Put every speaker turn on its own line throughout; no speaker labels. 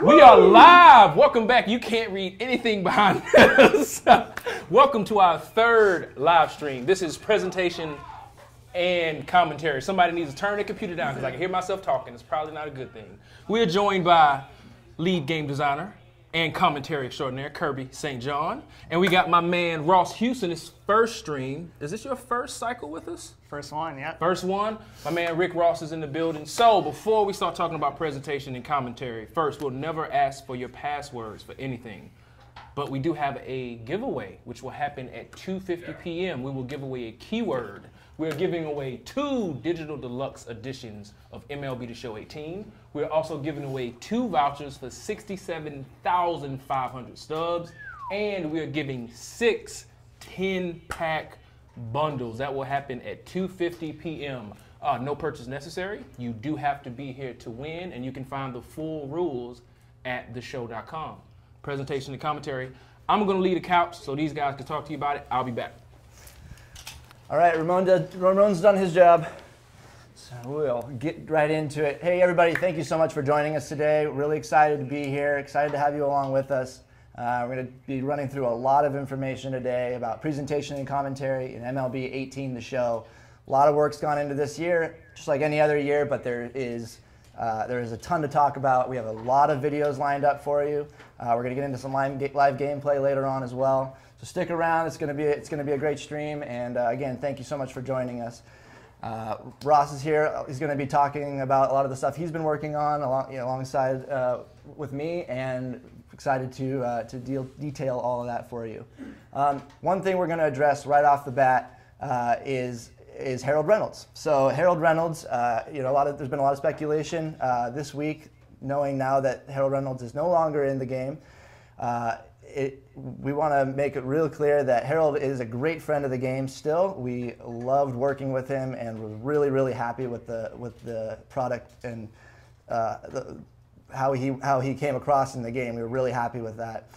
We are live. Welcome back. You can't read anything behind us. Welcome to our third live stream. This is presentation and commentary. Somebody needs to turn the computer down because I can hear myself talking. It's probably not a good thing. We are joined by lead game designer and commentary extraordinaire, Kirby St. John. And we got my man, Ross Houston, his first stream. Is this your first cycle with us?
First one, yeah.
First one. My man, Rick Ross, is in the building. So before we start talking about presentation and commentary, first, we'll never ask for your passwords for anything. But we do have a giveaway, which will happen at 2:50 p.m. We will give away a keyword. We're giving away 2 digital deluxe editions of MLB The Show 18. We're also giving away 2 vouchers for 67,500 stubs. And we're giving 6 10-pack bundles. That will happen at 2:50 p.m. No purchase necessary. You do have to be here to win, and you can find the full rules at theshow.com. Presentation and commentary. I'm going to lead the couch so these guys can talk to you about it. I'll be back.
All right, Ramon's done his job, so we'll get right into it. Hey, everybody, thank you so much for joining us today. Really excited to be here, excited to have you along with us. We're going to be running through a lot of information today about presentation and commentary in MLB 18, the show. A lot of work's gone into this year, just like any other year, but there is a ton to talk about. We have a lot of videos lined up for you. We're going to get into some live gameplay later on as well. So stick around. It's going to be a great stream. And again, thank you so much for joining us. Ross is here. He's going to be talking about a lot of the stuff he's been working on alongside with me, and excited to detail all of that for you. One thing we're going to address right off the bat is Harold Reynolds. So Harold Reynolds, there's been a lot of speculation this week, knowing now that Harold Reynolds is no longer in the game. We want to make it real clear that Harold is a great friend of the game still. We loved working with him, and we're really, really happy with the product and how he came across in the game. We were really happy with that.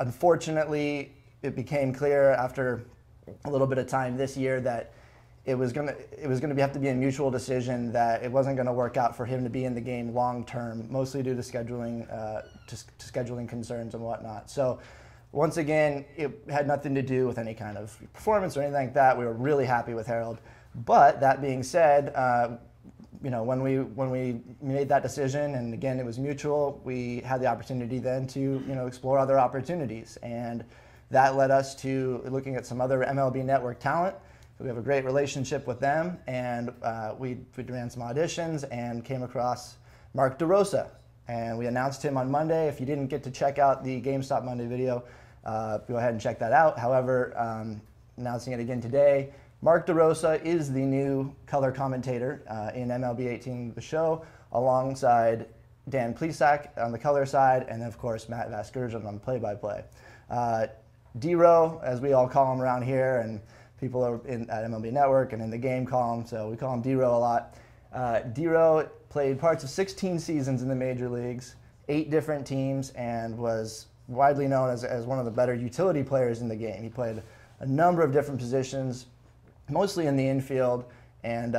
Unfortunately, it became clear after a little bit of time this year that it was gonna have to be a mutual decision, that it wasn't gonna work out for him to be in the game long term, mostly due to scheduling concerns and whatnot. So once again, it had nothing to do with any kind of performance or anything like that. We were really happy with Harold. But that being said, when we made that decision, and again it was mutual, we had the opportunity then to explore other opportunities, and that led us to looking at some other MLB Network talent. We have a great relationship with them, and we ran some auditions and came across Mark DeRosa. And we announced him on Monday. If you didn't get to check out the GameStop Monday video, go ahead and check that out. However, announcing it again today, Mark DeRosa is the new color commentator in MLB 18, the show, alongside Dan Plesac on the color side, and of course Matt Vasgersian on the play-by-play. D-Row, as we all call him around here, and people at MLB Network and in the game call him, so we call him D-Row a lot. D-Row played parts of 16 seasons in the major leagues, 8 different teams, and was widely known as one of the better utility players in the game. He played a number of different positions, mostly in the infield, and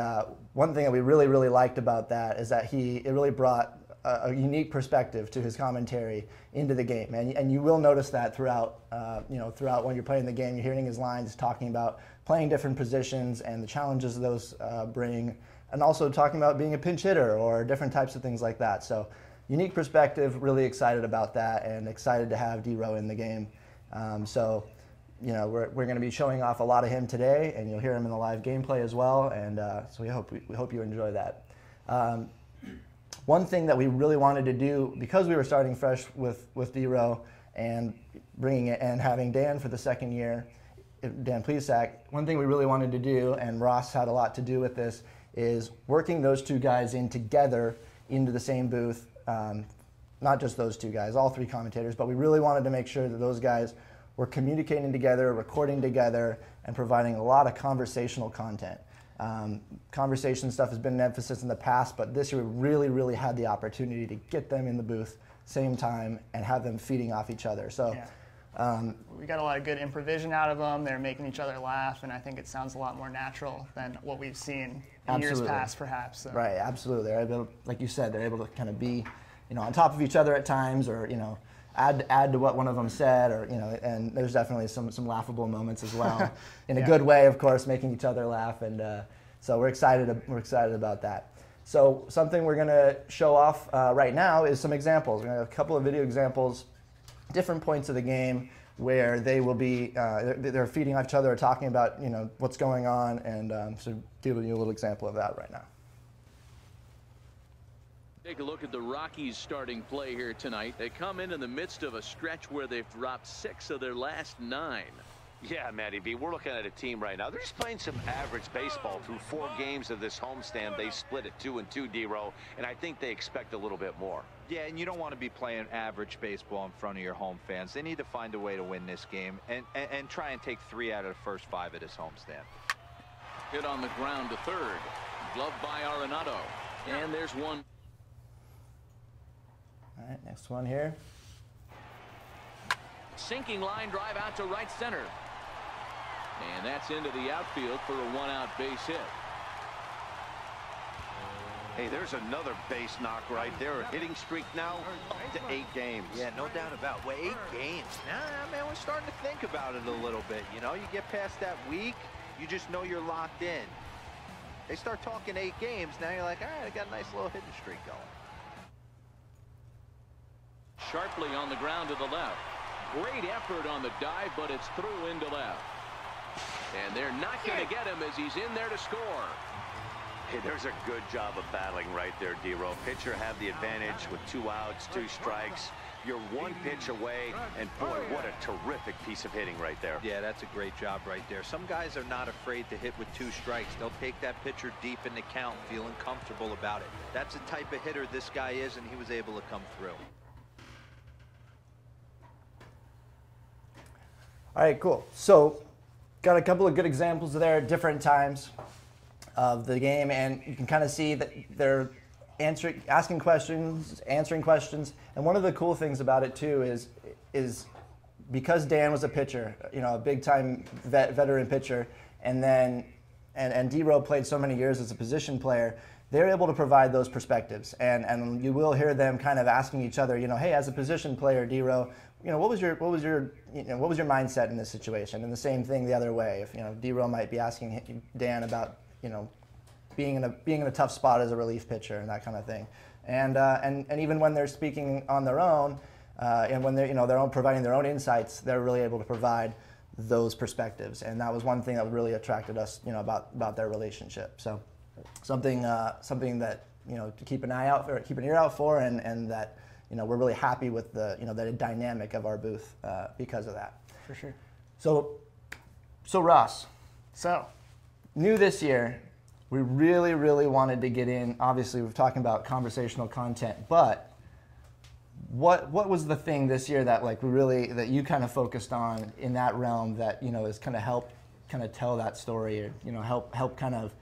one thing that we really, really liked about that is that it really brought a unique perspective to his commentary into the game, and you will notice that throughout when you're playing the game, you're hearing his lines talking about playing different positions and the challenges those bring, and also talking about being a pinch hitter or different types of things like that. So unique perspective, really excited about that, and excited to have D-Row in the game. We're going to be showing off a lot of him today, and you'll hear him in the live gameplay as well, and so we hope you enjoy that. One thing that we really wanted to do, because we were starting fresh with D-Row and bringing it and having Dan for the second year, Dan Plesac, one thing we really wanted to do, and Ross had a lot to do with this, is working those 2 guys in together into the same booth. Not just those 2 guys, all 3 commentators, but we really wanted to make sure that those guys were communicating together, recording together, and providing a lot of conversational content. Conversation stuff has been an emphasis in the past, but this year we really, really had the opportunity to get them in the booth same time and have them feeding off each other. So. Yeah.
We got a lot of good improvisation out of them. They're making each other laugh, and I think it sounds a lot more natural than what we've seen in years past, perhaps. So.
Right, absolutely. They're able, like you said, they're able to kind of be on top of each other at times, or add to what one of them said, or and there's definitely some laughable moments as well, in a good way, of course, making each other laugh, and so we're excited about that. So something we're going to show off right now is some examples. We're going to have a couple of video examples, different points of the game where they will be they're feeding each other or talking about what's going on, and so giving you a little example of that right now.
Take a look at the Rockies' starting play here tonight. They come in the midst of a stretch where they've dropped 6 of their last 9.
Yeah, Matty B, we're looking at a team right now. They're just playing some average baseball through 4 games of this homestand. They split at 2-2, D-Row, and I think they expect a little bit more.
Yeah, and you don't want to be playing average baseball in front of your home fans. They need to find a way to win this game and try and take 3 out of the first 5 at this homestand.
Hit on the ground to third. Gloved by Arenado. And there's one.
All right, next one here.
Sinking line drive out to right center. And that's into the outfield for a 1-out base hit.
Hey, there's another base knock right there. A hitting streak now up to 8 games.
Yeah, no doubt about it. Well, 8 games. Nah, man, we're starting to think about it a little bit. You get past that week, you just know you're locked in. They start talking 8 games, now you're like, all right, I got a nice little hitting streak going.
Sharply on the ground to the left. Great effort on the dive, but it's through into left. And they're not going to get him as he's in there to score.
Hey, there's a good job of battling right there, D-Row. Pitcher have the advantage with 2 outs, 2 strikes. You're 1 pitch away, and boy, what a terrific piece of hitting right there.
Yeah, that's a great job right there. Some guys are not afraid to hit with 2 strikes. They'll take that pitcher deep in the count, feeling comfortable about it. That's the type of hitter this guy is, and he was able to come through.
All right, cool. So got a couple of good examples there at different times of the game, and you can kind of see that they're asking questions, answering questions. And one of the cool things about it too is because Dan was a pitcher, a big time veteran pitcher, and then D-Row played so many years as a position player, they're able to provide those perspectives. And you will hear them kind of asking each other, hey, as a position player, D-Row, what was your mindset in this situation? And the same thing the other way. If D-Row might be asking Dan about being in a tough spot as a relief pitcher and that kind of thing, and even when they're speaking on their own, and when they're providing their own insights, they're really able to provide those perspectives. And that was one thing that really attracted us, about their relationship. So something that to keep an eye out for, keep an ear out for, and that. We're really happy with the dynamic of our booth because of that.
For sure.
So Ross.
So,
new this year, we really, really wanted to get in. Obviously, we're talking about conversational content, but what was the thing this year that that you kind of focused on in that realm that has kind of helped tell that story, or help kind of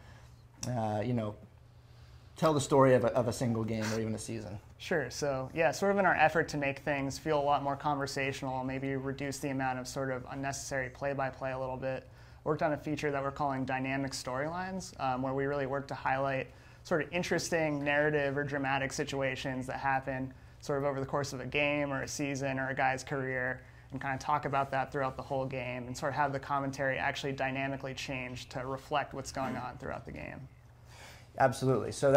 tell the story of a single game or even a season?
Sure. So yeah, sort of in our effort to make things feel a lot more conversational, maybe reduce the amount of sort of unnecessary play-by-play a little bit, worked on a feature that we're calling dynamic storylines, where we really work to highlight sort of interesting narrative or dramatic situations that happen sort of over the course of a game or a season or a guy's career, and kind of talk about that throughout the whole game and sort of have the commentary actually dynamically change to reflect what's going on throughout the game.
Absolutely. So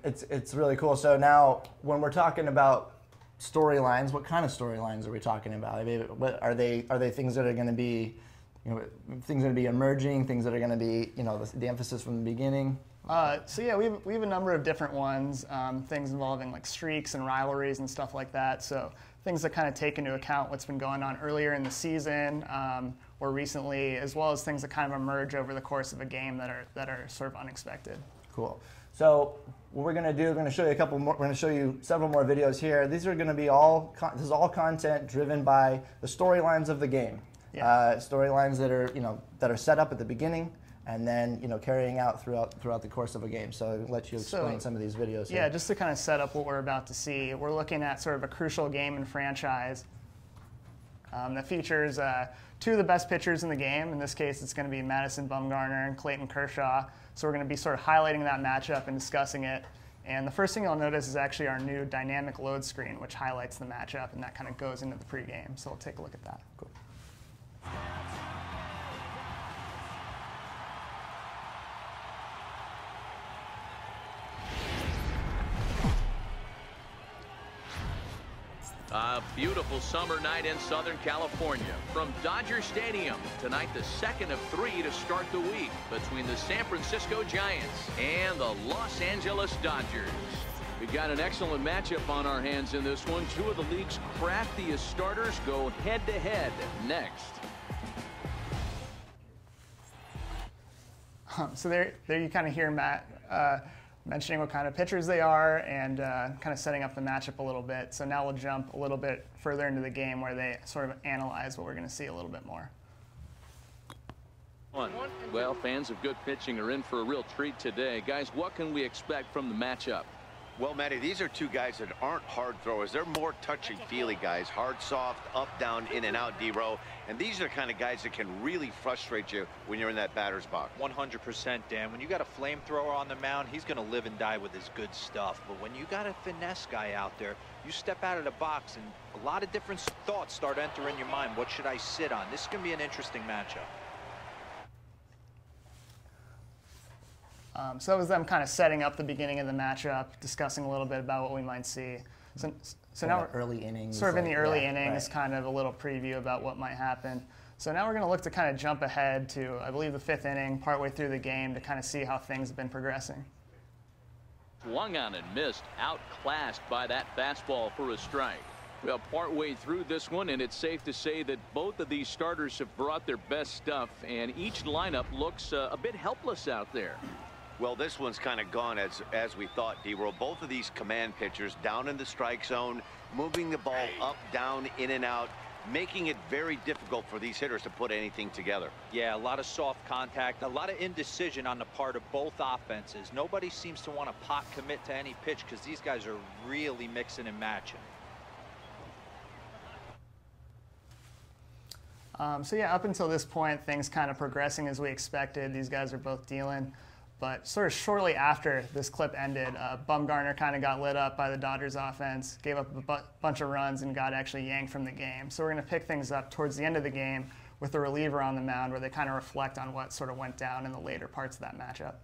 it's really cool. So now when we're talking about storylines, what kind of storylines are we talking about? I mean, what are they things that are going to be, things that are going to be emerging, things that are going to be, the emphasis from the beginning?
So yeah, we have a number of different ones, things involving like streaks and rivalries and stuff like that. So things that kind of take into account what's been going on earlier in the season or recently, as well as things that kind of emerge over the course of a game that are sort of unexpected.
Cool. So what we're going to do, we're going to show you a couple more. We're going to show you several more videos here. These are going to be this is all content driven by the storylines of the game. Yeah. Storylines that are set up at the beginning and then carrying out throughout the course of a game. So I'll let you explain some of these videos here.
Yeah, just to kind of set up what we're about to see. We're looking at sort of a crucial game and franchise that features 2 of the best pitchers in the game. In this case, it's going to be Madison Bumgarner and Clayton Kershaw. So we're going to be sort of highlighting that matchup and discussing it. And the first thing you'll notice is actually our new dynamic load screen, which highlights the matchup, and that kind of goes into the pregame. So we'll take a look at that. Cool.
A beautiful summer night in Southern California. From Dodger Stadium, tonight the second of 3 to start the week between the San Francisco Giants and the Los Angeles Dodgers. We've got an excellent matchup on our hands in this one. Two of the league's craftiest starters go head-to-head next.
So there you kind of hear Matt mentioning what kind of pitchers they are and kind of setting up the matchup a little bit. So now we'll jump a little bit further into the game where they sort of analyze what we're going to see a little bit more.
Well, fans of good pitching are in for a real treat today. Guys, what can we expect from the matchup?
Well, Matty, these are two guys that aren't hard throwers. They're more touchy-feely guys. Hard, soft, up, down, in and out, D-row. And these are the kind of guys that can really frustrate you when you're in that batter's box.
100%, Dan. When you got a flamethrower on the mound, he's going to live and die with his good stuff. But when you got a finesse guy out there, you step out of the box and a lot of different thoughts start entering your mind. What should I sit on? This is going to be an interesting matchup.
So that was them kind of setting up the beginning of the matchup, discussing a little bit about what we might see. So now we're
early innings,
sort of in the early innings,
right.
Kind of a little preview about what might happen. So now we're going to look to kind of jump ahead to, I believe, the 5th inning, partway through the game, to kind of see how things have been progressing.
Swung on and missed, outclassed by that fastball for a strike. Well, partway through this one, and it's safe to say that both of these starters have brought their best stuff, and each lineup looks a bit helpless out there.
Well, this one's kind of gone as we thought, D-row. Both of these command pitchers down in the strike zone, moving the ball up, down, in and out, making it very difficult for these hitters to put anything together.
Yeah, a lot of soft contact, a lot of indecision on the part of both offenses. Nobody seems to want to pot commit to any pitch because these guys are really mixing and matching.
So yeah, up until this point, things kind of progressing as we expected. These guys are both dealing. But sort of shortly after this clip ended, Bumgarner kind of got lit up by the Dodgers offense, gave up a bunch of runs, and got actually yanked from the game. So we're going to pick things up towards the end of the game with the reliever on the mound, where they kind of reflect on what sort of went down in the later parts of that matchup.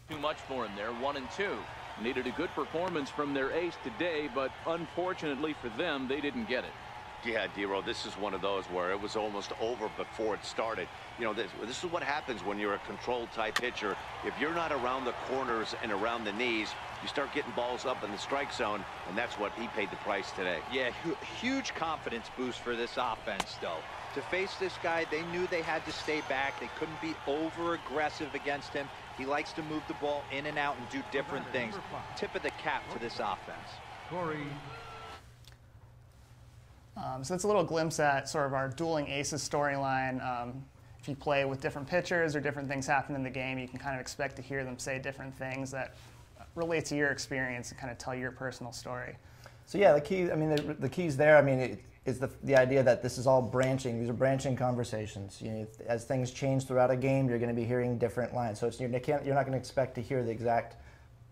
Too much for him there, 1-2. Needed a good performance from their ace today, but unfortunately for them, they didn't get it.
Yeah, D-row, this is one of those where it was almost over before it started. You know, this is what happens when you're a controlled type pitcher. If you're not around the corners and around the knees, you start getting balls up in the strike zone, and that's what he paid the price today.
Yeah, huge confidence boost for this offense, though. To face this guy, they knew they had to stay back. They couldn't be over-aggressive against him. He likes to move the ball in and out and do different things. Tip of the cap to this offense.
So that's a little glimpse at sort of our dueling aces storyline. If you play with different pitchers or different things happen in the game, you can kind of expect to hear them say different things that relate to your experience and kind of tell your personal story.
So yeah, the key, I mean, the key's there. I mean, is the idea that this is all branching. These are branching conversations. You know, as things change throughout a game, you're going to be hearing different lines. So you're not going to expect to hear the exact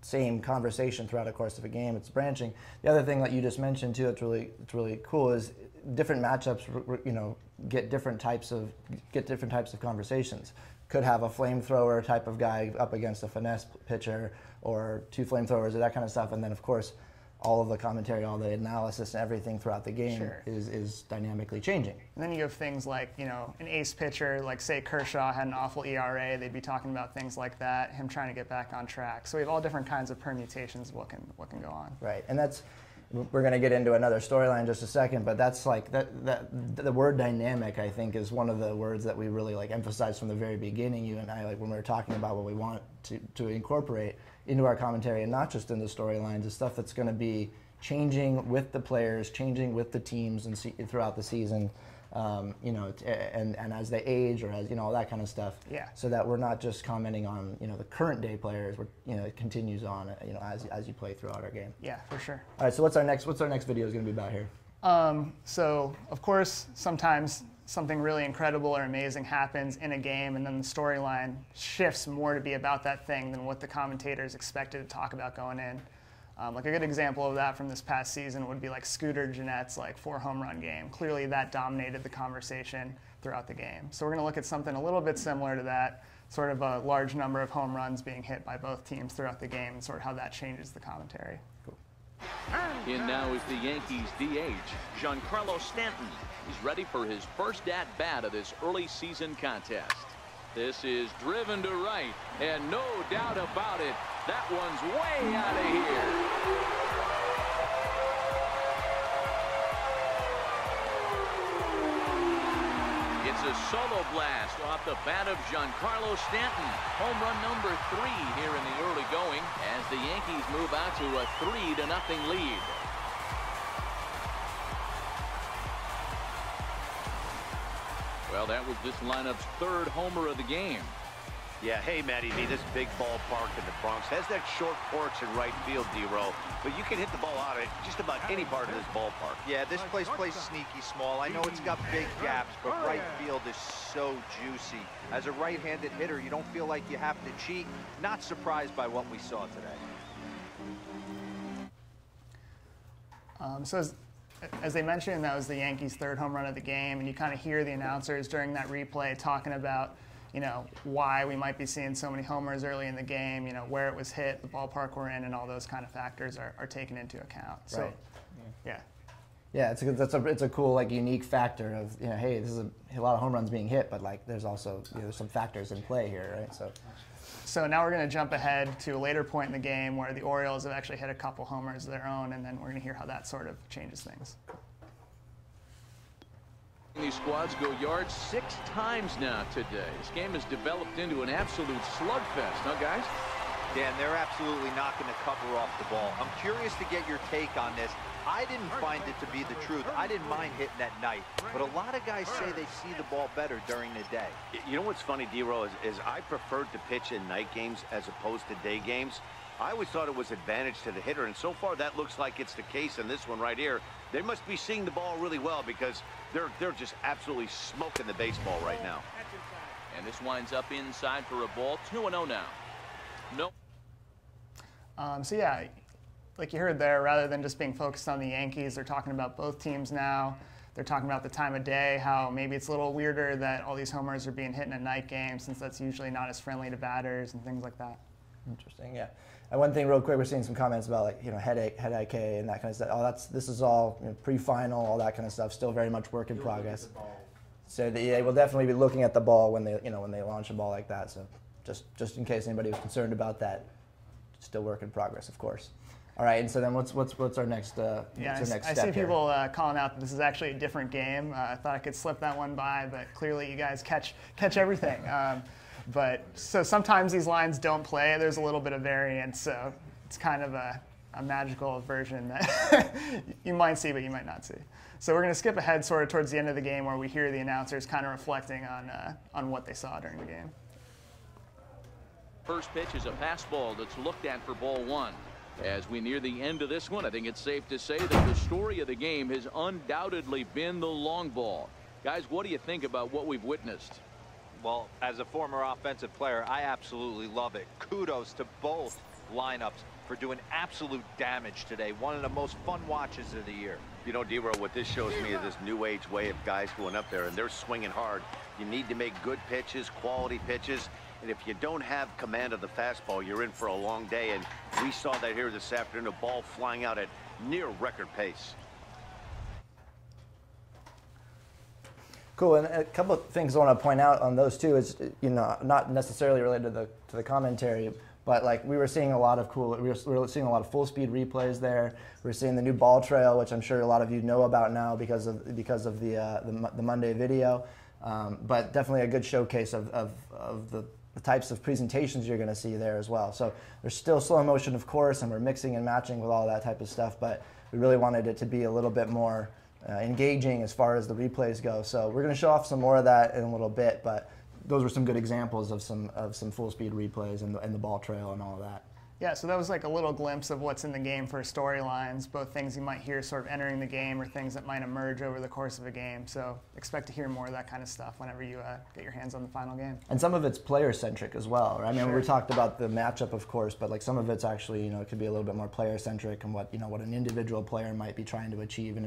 same conversation throughout the course of a game. It's branching. The other thing that you just mentioned too, it's really cool, is different matchups. You know, get different types of conversations. Could have a flamethrower type of guy up against a finesse pitcher, or two flamethrowers, or that kind of stuff, and then of course, all of the commentary, all the analysis, and everything throughout the game is dynamically changing.
And then you have things like, you know, an ace pitcher, like say Kershaw had an awful ERA, they'd be talking about things like that, him trying to get back on track. So we have all different kinds of permutations of what can go on.
Right, and that's, we're going to get into another storyline in just a second, but that's like, the word dynamic, I think, is one of the words that we really like emphasized from the very beginning, you and I, like when we were talking about what we want to incorporate into our commentary, and not just in the storylines, the stuff that's going to be changing with the players, changing with the teams and throughout the season, you know, and as they age, or as, you know, all that kind of stuff.
Yeah.
So that we're not just commenting on, you know, the current day players. You know, it continues on, you know, as you play throughout our game.
Yeah, for sure.
All right. So what's our next video is going to be about here?
So of course, sometimes something really incredible or amazing happens in a game, and then the storyline shifts more to be about that thing than what the commentators expected to talk about going in. Like a good example of that from this past season would be like Scooter Gennett's like 4 home run game. Clearly that dominated the conversation throughout the game. So we're going to look at something a little bit similar to that, sort of a large number of home runs being hit by both teams throughout the game and sort of how that changes the commentary. Cool.
In now is the Yankees DH, Giancarlo Stanton. He's ready for his first at-bat of this early season contest. This is driven to right, and no doubt about it, that one's way out of here. It's a solo blast off the bat of Giancarlo Stanton. Home run number 3 here in the early going as the Yankees move out to a 3-0 lead. Well, that was this lineup's 3rd homer of the game.
Yeah, hey, Matty V, this big ballpark in the Bronx has that short porch in right field, D-Row, but you can hit the ball out of just about any part of this ballpark.
Yeah, this place plays sneaky small. I know it's got big gaps, but right field is so juicy. As a right-handed hitter, you don't feel like you have to cheat. Not surprised by what we saw today.
So as they mentioned, that was the Yankees' 3rd home run of the game, and you kind of hear the announcers during that replay talking about, you know, why we might be seeing so many homers early in the game, you know, where it was hit, the ballpark we're in, and all those kind of factors are taken into account. So,
right.
Yeah.
Yeah, it's a cool, like, unique factor of, you know, hey, this is a lot of home runs being hit, but like there's also, you know, there's some factors in play here, right?
So now we're going to jump ahead to a later point in the game where the Orioles have actually hit a couple homers of their own, and then we're going to hear how that sort of changes things.
These squads go yards 6 times now today. This game has developed into an absolute slugfest, huh, guys?
Dan, they're absolutely knocking the cover off the ball. I'm curious to get your take on this. I didn't find it to be the truth. I didn't mind hitting at night, but a lot of guys say they see the ball better during the day.
You know what's funny, D-Row, is I preferred to pitch in night games as opposed to day games. I always thought it was advantage to the hitter, and so far that looks like it's the case in this one right here. They must be seeing the ball really well because they're just absolutely smoking the baseball right now.
And this winds up inside for a ball. 2-0 now. No.
So yeah, like you heard there, rather than just being focused on the Yankees, they're talking about both teams now. They're talking about the time of day, how maybe it's a little weirder that all these homers are being hit in a night game since that's usually not as friendly to batters and things like that.
Interesting, yeah. And one thing real quick, we're seeing some comments about, like, you know, headache and that kind of stuff. Oh, this is all, you know, pre-final, all that kind of stuff. Still very much work in progress. So yeah, we'll definitely be looking at the ball when they launch a ball like that. So just in case anybody was concerned about that, still work in progress, of course. All right, and so then what's our next
I
step
see
here?
people calling out that this is actually a different game. I thought I could slip that one by, but clearly you guys catch everything. But so sometimes these lines don't play. There's a little bit of variance, so it's kind of a magical version that you might see, but you might not see. So we're going to skip ahead sort of towards the end of the game where we hear the announcers kind of reflecting on what they saw during the game.
First pitch is a pass ball that's looked at for ball 1. As we near the end of this one, I think it's safe to say that the story of the game has undoubtedly been the long ball. Guys, what do you think about what we've witnessed?
Well, as a former offensive player, I absolutely love it. Kudos to both lineups for doing absolute damage today. One of the most fun watches of the year.
You know, D-Row, what this shows me is this new age way of guys going up there, and they're swinging hard. You need to make good pitches, quality pitches. And if you don't have command of the fastball, you're in for a long day. And we saw that here this afternoon, a ball flying out at near record pace.
Cool, and a couple of things I want to point out on those two is, you know, not necessarily related to the commentary, but like we were seeing a lot of we were seeing a lot of full speed replays there. We were seeing the new ball trail, which I'm sure a lot of you know about now because of the Monday video, but definitely a good showcase of the types of presentations you're going to see there as well. So there's still slow motion, of course, and we're mixing and matching with all that type of stuff, but we really wanted it to be a little bit more engaging as far as the replays go. So we're going to show off some more of that in a little bit, but those were some good examples of some full speed replays and the ball trail and all of that.
Yeah, so that was like a little glimpse of what's in the game for storylines, both things you might hear sort of entering the game or things that might emerge over the course of a game. So expect to hear more of that kind of stuff whenever you get your hands on the final game.
And some of it's player-centric as well. Right? I mean,
Sure.
we talked about the matchup, of course, but like some of it's actually, it could be a little bit more player-centric and what an individual player might be trying to achieve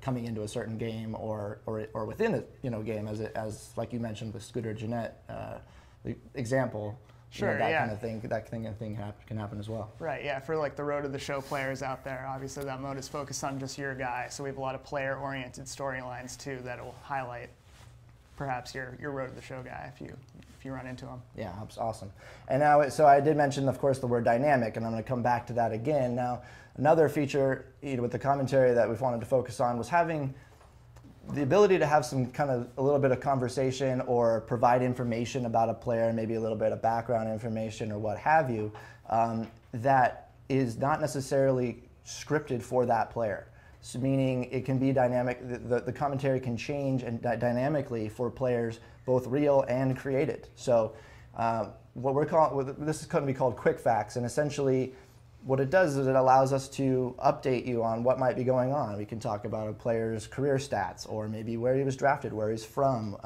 coming into a certain game or within a game, as like you mentioned with Scooter Jeanette, the example.
Sure,
that
yeah.
kind of thing, can happen as well.
Right, yeah, for like the road to the show players out there, obviously that mode is focused on just your guy, so we have a lot of player-oriented storylines too that will highlight perhaps your road to the show guy if you run into him.
Yeah, that's awesome. And now, so I did mention, of course, the word dynamic, and I'm going to come back to that again. Now, another feature with the commentary that we've wanted to focus on was having the ability to have some kind of a little bit of conversation or provide information about a player, maybe a little bit of background information or what have you, that is not necessarily scripted for that player. So meaning it can be dynamic, the commentary can change and dynamically for players, both real and created. So this is going to be called quick facts, and essentially what it does is it allows us to update you on what might be going on. We can talk about a player's career stats, or maybe where he was drafted, where he's from,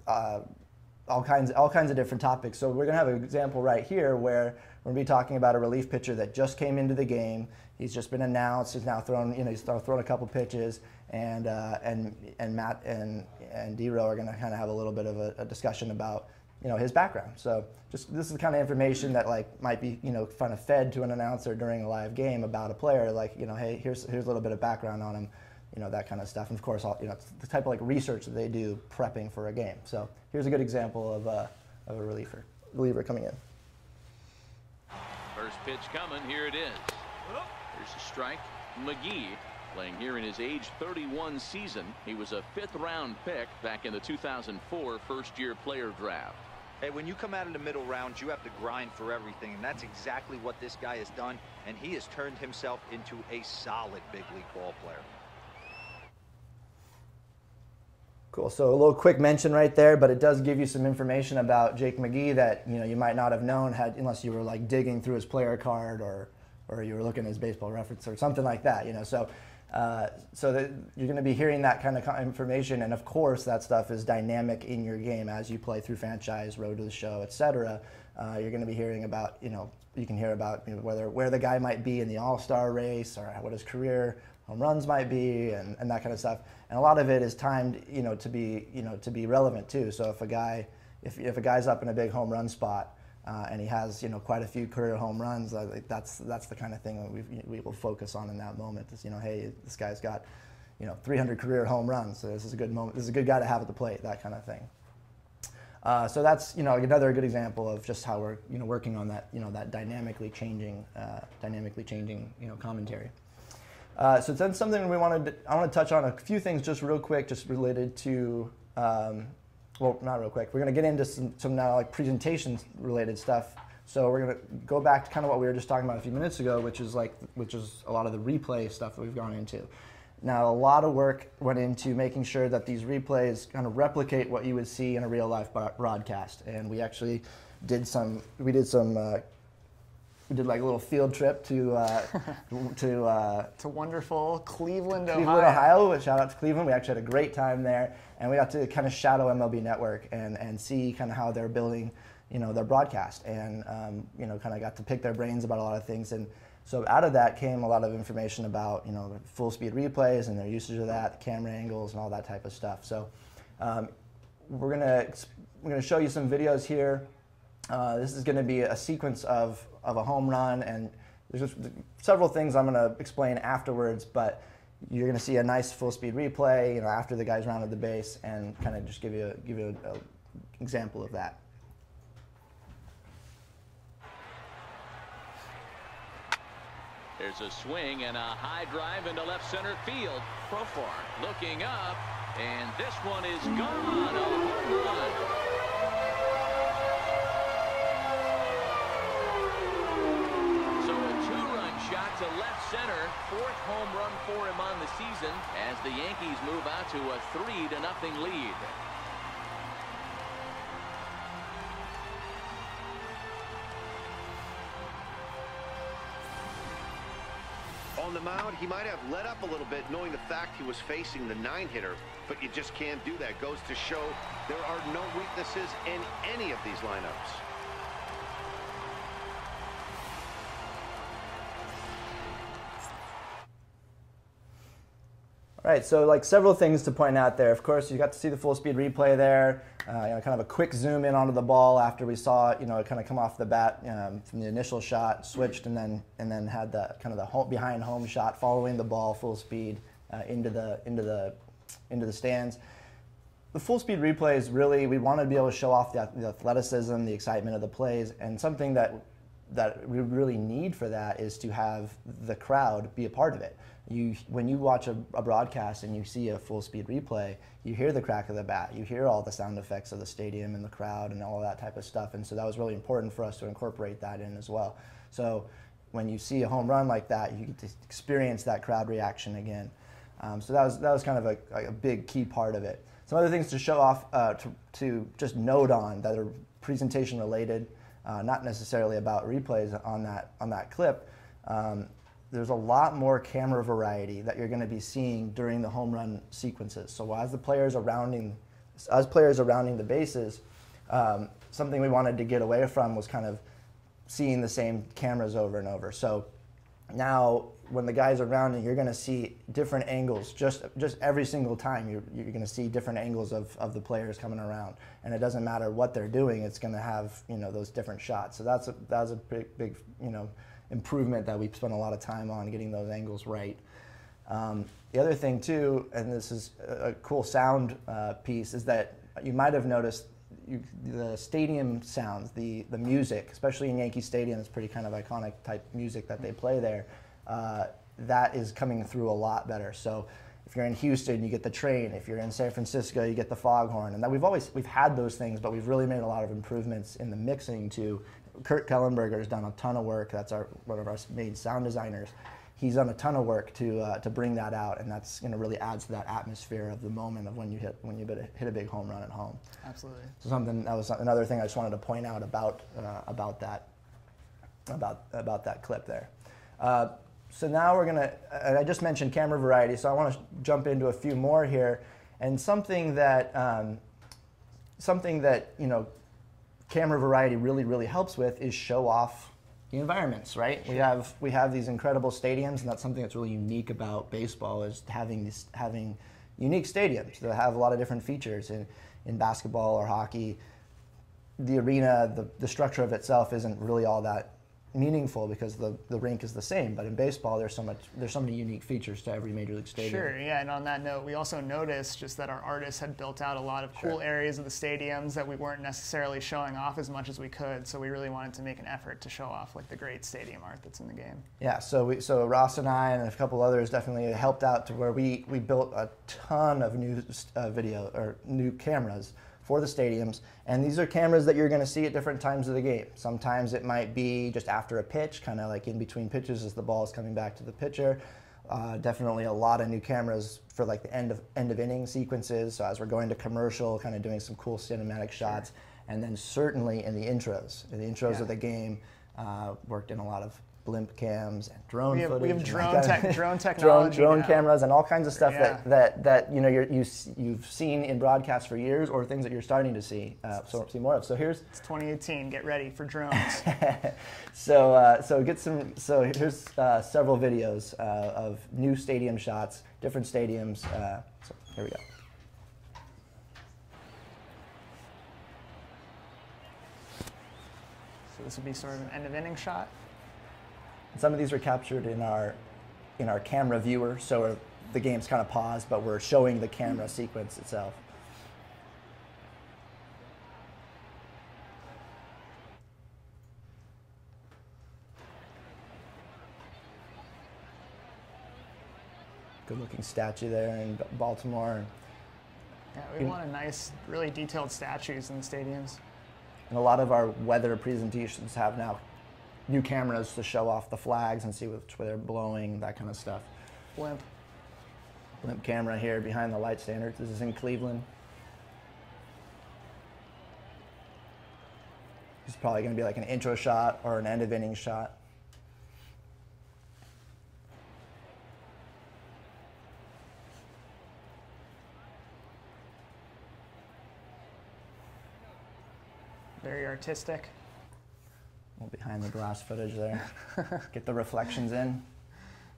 all kinds of different topics. So we're going to have an example right here where we're going to be talking about a relief pitcher that just came into the game. He's just been announced. He's now thrown, he's thrown a couple pitches, and Matt and D-Row are going to kind of have a little bit of a discussion about his background. So this is the kind of information that might be kind of fed to an announcer during a live game about a player. Hey, here's a little bit of background on him, that kind of stuff. And of course, it's the type of research that they do prepping for a game. So here's a good example of a reliever coming in.
First pitch coming. Here it is. Here's a strike. McGee playing here in his age 31 season. He was a 5th-round pick back in the 2004 first-year player draft.
Hey, when you come out in the middle rounds, you have to grind for everything, and that's exactly what this guy has done, and he has turned himself into a solid big league ball player.
Cool. So a little quick mention right there, but it does give you some information about Jake McGee that you might not have known unless you were digging through his player card or you were looking at his baseball reference or something like that. So that you're going to be hearing that kind of information, and of course that stuff is dynamic in your game as you play through franchise, road to the show, etc. You're going to be hearing about you can hear about where the guy might be in the All-Star race or what his career home runs might be and that kind of stuff. And a lot of it is timed to be relevant too. So if a guy's up in a big home run spot and he has quite a few career home runs, that's the kind of thing that we will focus on in that moment. Is hey, this guy's got 300 career home runs, so this is a good moment. This is a good guy to have at the plate, that kind of thing. So that's another good example of just how we're working on that that dynamically changing commentary. So then something I want to touch on a few things just real quick, just related to. Well, not real quick. We're going to get into some now presentation related stuff. So we're going to go back to kind of what we were just talking about a few minutes ago, which is a lot of the replay stuff that we've gone into. Now, a lot of work went into making sure that these replays kind of replicate what you would see in a real life broadcast, and we actually did like a little field trip to
wonderful Cleveland,
Ohio. Shout out to Cleveland. We actually had a great time there, and we got to kind of shadow MLB Network and see kind of how they're building, their broadcast, and kind of got to pick their brains about a lot of things. And so out of that came a lot of information about full speed replays and their usage of that, the camera angles, and all that type of stuff. So we're gonna show you some videos here. This is going to be a sequence of a home run, and there's just several things I'm going to explain afterwards, but you're going to see a nice full-speed replay, after the guy's rounded the base, and kind of just give you an example of that.
There's a swing and a high drive into left center field. Profar looking up, and this one is gone. A home run. Shot to left center, 4th home run for him on the season as the Yankees move out to a 3-0 lead.
on the mound, he might have let up a little bit knowing the fact he was facing the 9-hitter, but you just can't do that. Goes to show there are no weaknesses in any of these lineups.
All right, so like several things to point out there. Of course, you got to see the full speed replay there. Kind of a quick zoom in onto the ball after we saw it, it kind of come off the bat from the initial shot, switched, and then had the kind of the behind home shot following the ball full speed into the stands. The full speed replay is really, we want to be able to show off the athleticism, the excitement of the plays, and something that we really need for that is to have the crowd be a part of it. When you watch a broadcast and you see a full speed replay, you hear the crack of the bat, you hear all the sound effects of the stadium and the crowd and all of that type of stuff, and so that was really important for us to incorporate that in as well. So when you see a home run like that, you get to experience that crowd reaction again. So that was kind of a big key part of it. Some other things to show off, to just note on that are presentation related, not necessarily about replays on that clip. There's a lot more camera variety that you're going to be seeing during the home run sequences. So as players are rounding the bases, something we wanted to get away from was kind of seeing the same cameras over and over. So now when the guys are rounding, you're going to see different angles just every single time. You're going to see different angles of the players coming around, and it doesn't matter what they're doing. It's going to have those different shots. So that was a big improvement that we spent a lot of time on getting those angles right. The other thing too, and this is a cool sound piece, is that you might have noticed the stadium sounds, the music, especially in Yankee Stadium, it's pretty kind of iconic type music that they play there. That is coming through a lot better. So if you're in Houston, you get the train. If you're in San Francisco, you get the foghorn. And that we've had those things, but we've really made a lot of improvements in the mixing too. Kurt Kellenberger has done a ton of work. That's one of our main sound designers. He's done a ton of work to bring that out, and that's going to really add to that atmosphere of the moment of when you hit a big home run at home.
Absolutely.
So that was another thing I just wanted to point out about that clip there. So now we're gonna. I just mentioned camera variety, so I want to jump into a few more here, and something that camera variety really helps with is show off the environments, right? Sure. We have these incredible stadiums, and that's something that's really unique about baseball, is having unique stadiums that have a lot of different features. In basketball or hockey, the arena, the structure of itself isn't really all that meaningful because the rink is the same, but in baseball there's so many unique features to every major league stadium.
Sure, yeah, and on that note, we also noticed just that our artists had built out a lot of cool areas of the stadiums that we weren't necessarily showing off as much as we could, so we really wanted to make an effort to show off like the great stadium art that's in the game. Yeah,
so Ross and I and a couple others definitely helped out to where we built a ton of new new cameras for the stadiums, and these are cameras that you're going to see at different times of the game. Sometimes it might be just after a pitch, kind of like in between pitches as the ball is coming back to the pitcher. Definitely a lot of new cameras for like the end of inning sequences. So as we're going to commercial, kind of doing some cool cinematic shots, and then certainly in the intros. In the intros of the game, worked in a lot of blimp cams and drone footage. We have
drone technology,
drone cameras, and all kinds of stuff that you've seen in broadcasts for years, or things that you're starting to see more of. So it's
2018. Get ready for drones.
So here's several videos of new stadium shots, different stadiums. So here we go.
So this would be sort of an end of inning shot.
Some of these were captured in our camera viewer, so the game's kind of paused, but we're showing the camera sequence itself. Good looking statue there in Baltimore.
Yeah, we want a nice, really detailed statues in the stadiums.
And a lot of our weather presentations have now new cameras to show off the flags and see which way they're blowing, that kind of stuff.
Blimp
camera here behind the light standards. This is in Cleveland. This is probably going to be like an intro shot or an end of inning shot.
Very artistic.
Well, behind the glass footage there. Get the reflections in.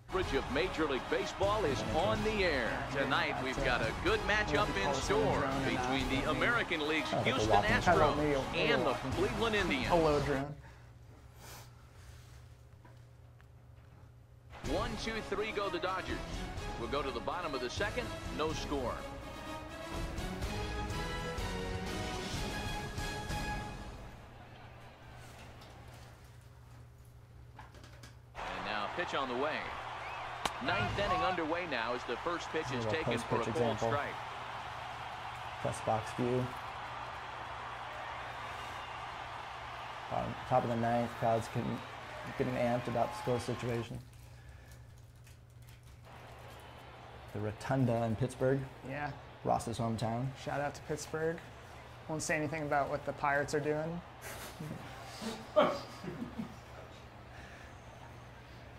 Coverage of Major League Baseball is on the air. Tonight we've got a good matchup in store between the American League's Houston Astros and the Cleveland Indians.
Hello, drone.
1, 2, 3 go the Dodgers. We'll go to the bottom of the second, no score. And now pitch on the way. Ninth inning underway now as the first pitch is taken for a cold strike.
Press box view. Top of the ninth, crowd's getting amped about the score situation. The Rotunda in Pittsburgh.
Yeah.
Ross's hometown.
Shout out to Pittsburgh. Won't say anything about what the Pirates are doing.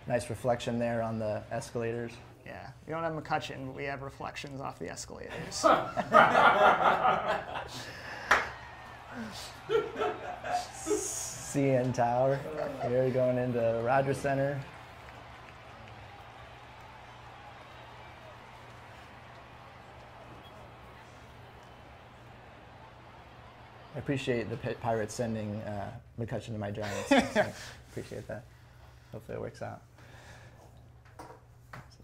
Nice reflection there on the escalators.
Yeah, we don't have McCutcheon, but we have reflections off the escalators.
CN Tower. Here going into Rogers Center. I appreciate the Pirates sending McCutcheon to my Giants. So appreciate that. Hopefully it works out.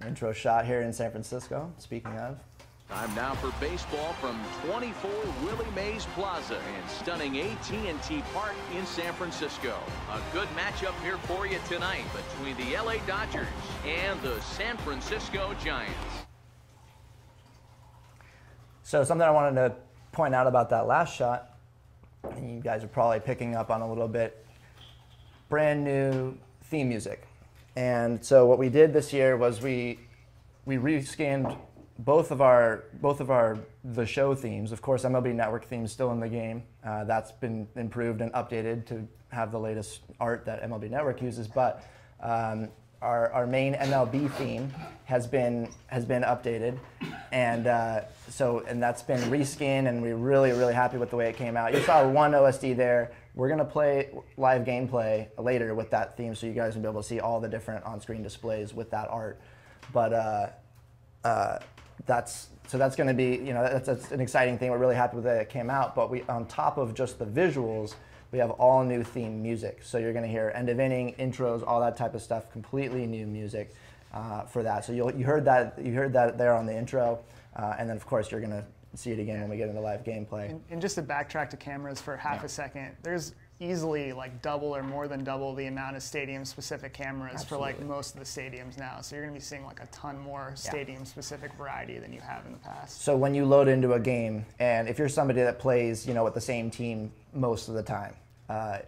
Intro shot here in San Francisco, speaking of.
Time now for baseball from 24 Willie Mays Plaza and stunning AT&T Park in San Francisco. A good matchup here for you tonight between the LA Dodgers and the San Francisco Giants.
So something I wanted to point out about that last shot, and you guys are probably picking up on a little bit, brand new theme music. And so what we did this year was we rescanned both of our the show themes. Of course, MLB Network theme's still in the game. That's been improved and updated to have the latest art that MLB Network uses. But our main MLB theme has been updated, and that's been reskinned, and we're really happy with the way it came out. You saw one OSD there. We're gonna play live gameplay later with that theme, so you guys will be able to see all the different on-screen displays with that art. But that's going to be, that's an exciting thing. We're really happy with that it came out. But on top of just the visuals, we have all new theme music. So you're going to hear end of inning, intros, all that type of stuff. Completely new music for that. So you heard that there on the intro, and then of course you're going to see it again when we get into live gameplay.
And just to backtrack to cameras for half a second, there's easily like double or more than double the amount of stadium-specific cameras for like most of the stadiums now. So you're going to be seeing like a ton more stadium-specific variety than you have in the past.
So when you load into a game, and if you're somebody that plays, with the same team most of the time,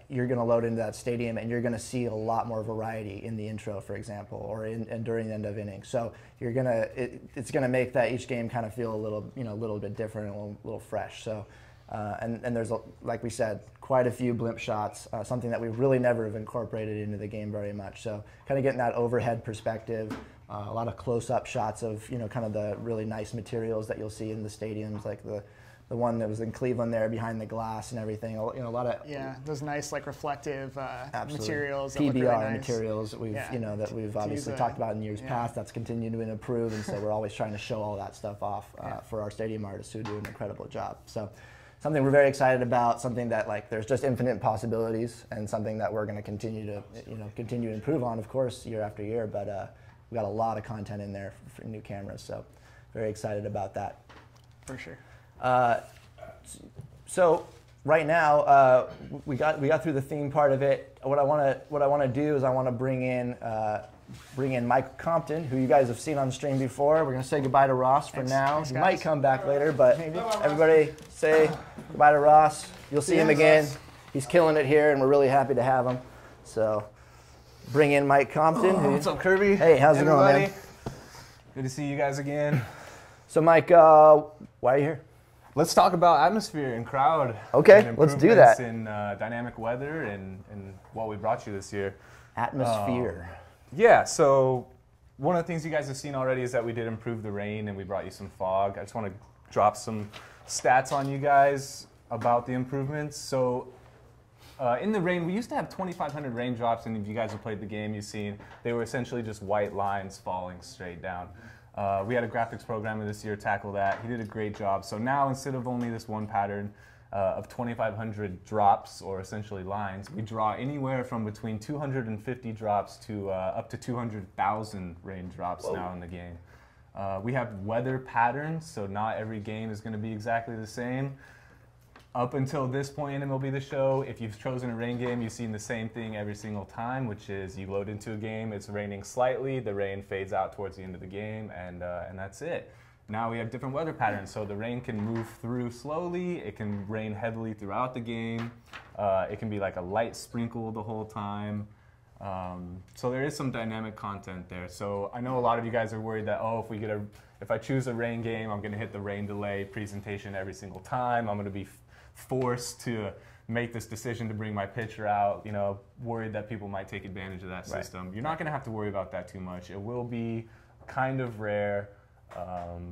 you're going to load into that stadium, and you're going to see a lot more variety in the intro, for example, or during the end of innings. So you're it's going to make that each game kind of feel a little bit different, and a little fresh. So. And there's, like we said, quite a few blimp shots, something that we really never have incorporated into the game very much. So kind of getting that overhead perspective, a lot of close-up shots of, kind of the really nice materials that you'll see in the stadiums, like the one that was in Cleveland there behind the glass and everything. A lot of
those nice like reflective materials.
PBR
that look really nice.
materials that we've obviously talked about in years past. That's continued to improve, and so we're always trying to show all that stuff off for our stadium artists who do an incredible job. So. Something we're very excited about, something that there's just infinite possibilities, and something that we're going to continue to improve on, of course, year after year. But we got a lot of content in there for new cameras, so very excited about that.
For sure.
So right now we got through the theme part of it. What I want to do is I want to bring in Mike Compton, who you guys have seen on stream before. We're going to say goodbye to Ross for now. He might come back later, but everybody say goodbye to Ross. You'll see him again. He's killing it here, and we're really happy to have him. So bring in Mike Compton.
What's up, Kirby?
Hey, how's it going, man?
Good to see you guys again.
So Mike, why are you here?
Let's talk about atmosphere and crowd.
Okay,
and
let's do that.
In dynamic weather and what we brought you this year.
Atmosphere.
Yeah, so one of the things you guys have seen already is that we did improve the rain and we brought you some fog. I just want to drop some stats on you guys about the improvements. So In the rain, we used to have 2,500 raindrops, and if you guys have played the game, you've seen they were essentially just white lines falling straight down. We had a graphics programmer this year tackle that. He did a great job. So now, instead of only this one pattern of 2,500 drops, or essentially lines, we draw anywhere from between 250 drops to up to 200,000 raindrops now in the game. We have weather patterns, so not every game is going to be exactly the same. Up until this point in MLB The Show, if you've chosen a rain game, you've seen the same thing every single time, which is you load into a game, it's raining slightly, the rain fades out towards the end of the game, and that's it. Now we have different weather patterns, so the rain can move through slowly, it can rain heavily throughout the game, it can be like a light sprinkle the whole time. So there is some dynamic content there. So I know a lot of you guys are worried that, oh, if I choose a rain game, I'm going to hit the rain delay presentation every single time. I'm going to be forced to make this decision to bring my pitcher out, you know, worried that people might take advantage of that system. You're not going to have to worry about that too much. It will be kind of rare.